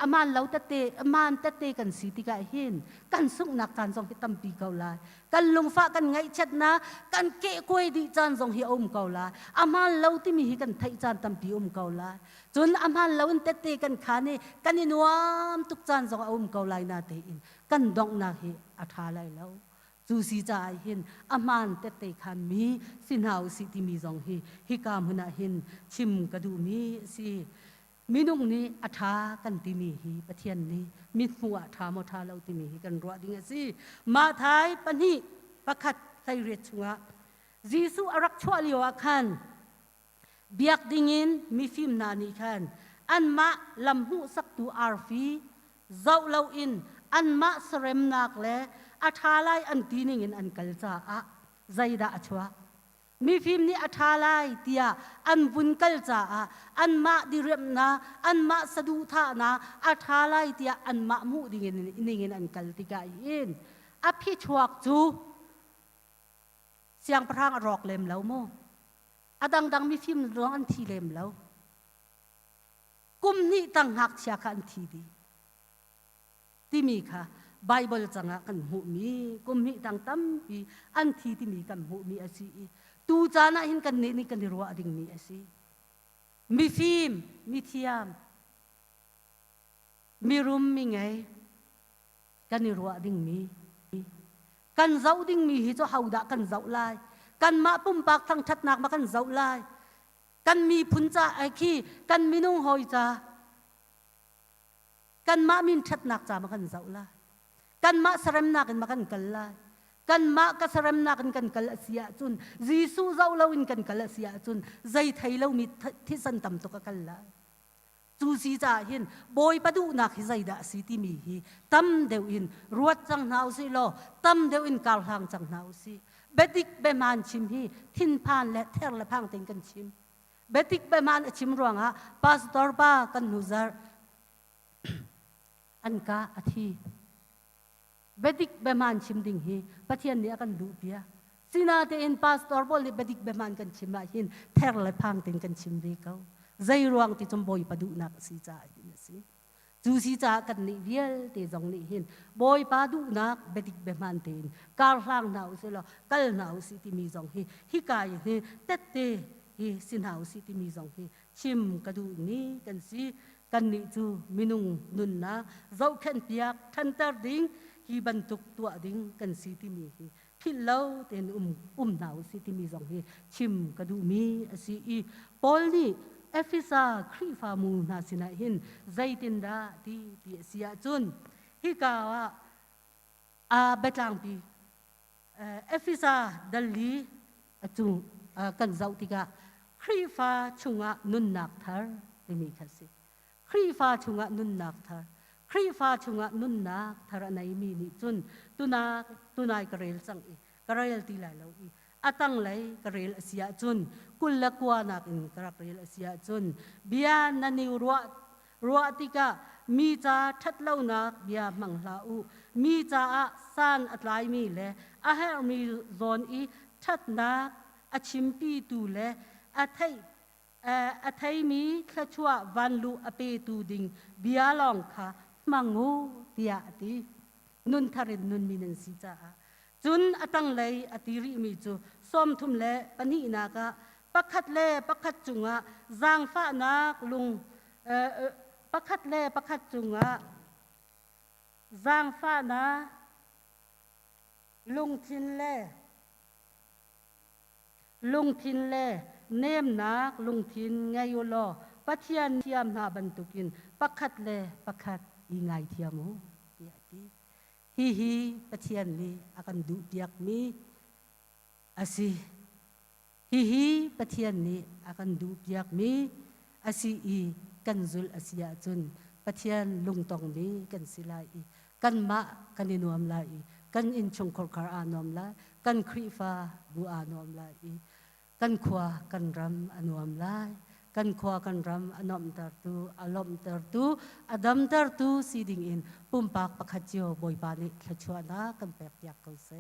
aman lau te aman te kan si ti ka hin kan suk nak kan jong hi tam pi kau lai kan lung fa kan ngai chat na kan ke koi di chan jong hi kau lai aman lau ti mi hi kan thai chan tam pi kau lai chun aman lau te kan khane kan ni nuam tuk chan jong kau lai na te in kan dong na hi atha lai lo chu si cha hin aman te khan mi sinau si ti mi jong hi kam huna hin chim ka du mi si minung ni atha kan ti mi hi pathian ni mit hu atha mo tha lo ti mi hi kan ro ding si ma thai pani pakhat sai re chunga Jisu arak chwa liwa khan biak dingin mi phim na ni khan an ma lam hu sak tu arfi zau lo in an ma sarem nak le athalai an tining in an kalcha a zaida achwa mi phim ni athalai tia an bun kalcha a an ma direm na an ma sadu tha na athalai tia an ma mu dingin an kaltika in a phi chuak chu siang prang rok lem lo mo adang dang mi phim rong an thi lem lo kum ni tang hak sia kan thi di ti mi kha Bible changa kan hu mi kum mi tang tam pi an thi ti mi kan hu mi asi tu chana hin kan ni kan ro ading mi asi mi phim mi thiam mi rum mi ngai kan ro ading mi kan zau ding mi hi cho hauda kan zau lai kan ma pum pak thang that nak ma kan zau lai kan mi phun cha ai khi kan minung hoi cha kan ma min that nak cha ma kan zau lai kan ma sarem nak ma kan kal lai kan ma ka sarem nak kan kal sia chun Jisu zau lo in kan kal sia chun zai thai lo mi thi san tam to ka kal lai จูซีจ่าหินบอยปะดูนักฮิใจดาสิติมีฮีตั้มเดียวอินรวดจังหนาวสิโลตั้มเดียวอินกาลหางจังหนาวสิเบดิกเบมันชิมฮีทินพานและเทรและพังเต็งกันชิมเบดิกเบมันชิมรวงฮะปาสตอร์บ้ากันนูซาร์อันกาอธิเบดิกเบมันชิมดิ่งฮีปะเทียนเนี่ยกันดูเปียสินาเตอินปาสตอร์บอลเบดิกเบมันกันชิมมาหินเทรและพังเต็งกันชิมดีเขาใจรวงที่จมบอยปะดูนักสิจ่าหินสิจูสิจ่ากันนี่เวียลเตจงนี่หินบอยปะดูนักเบดิกเบมันเต็นกาลหางหนาวสิโลกัลหนาวสิที่มีจงฮีฮิกายฮีเตเตฮีสินหาวสิที่มีจงฮีชิมกระดูนี้กันสิกันนี่จูมินุงนุนนะเจ้าแค่นเปียกทันตาดิ้งฮีบรรทุกตัวดิ้งกันสิที่มีฮีพิลเลาเต็นหนาวสิที่มีจงฮีชิมกระดูมีสิอีปอลนี่เอฟิซาครีฟามูนาสินะหินใจตินดาที่เปียเสียจุนฮิกาวะเบตังปีเอฟิซาดัลลีจุงกันเจ้าติกาครีฟาชุงะนุนนักทาร์ที่มีคัสิครีฟาชุงะนุนนักทาร์ครีฟาชุงะนุนนักทาร์ในมีนิจุนตุนายกระเรลสังอีกระเรลตีลายเลวอีอาตังเลยกระเรลเสียจุนกุลละกวานักอินกระเรลเสียจุนเบียนันนิรัวติกามีจ่าทัดเล่านักเบียมังลาอูมีจ่าสานอัตไลมีเลอาเฮอมีโซนอีทัดนักอาชิมปีตูเลอาไทยมีขชัววันลูอเปตูดิงเบียลองค่ะมังงูเตียตีนุนทารินนุนมีนันสิจ้าจุนอตังเลยอติริมีจูส้มทุมเลปนีนากะปักขัดเลปักขัดจุงะจางฟ้านักลุงปักขัดเลปักขัดจุงะจางฟ้านาลุงทินเลเนมนักลุงทินไงโยโลปัทยันเทียมนาบรรทุกินปักขัดเลปักขัดอีไงเทียมูเปียตีฮีปัทยันลีอากันดูเปียกมีอาศิฮีปัทยันลีอากันดูเปียกมีอาศิอีกันจุลอาศิยาจุนปัทยันลุงตองมีกันสิลายกันมะกันอินวมลายกันอินชงคอร์คาร์อานอมลายกันครีฟาบูอานอมลายกันขวากันรำอนวมลายกันขวากันรำอนอมตรตูอลอมตรตูอดัมตรตูซีดิงอินปุ่มปากปักขจิโอบอยปานิขชวนากันแปกยักเขาเส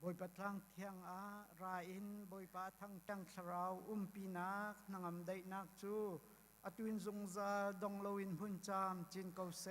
บอยปะทางเทียงอาราอินบอยปะทางจังสราวปีนักนางอำได้นักจูอตุนจงซาดงโลวินพุนจามจินเกาเส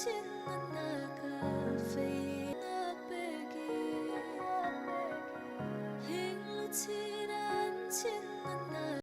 亲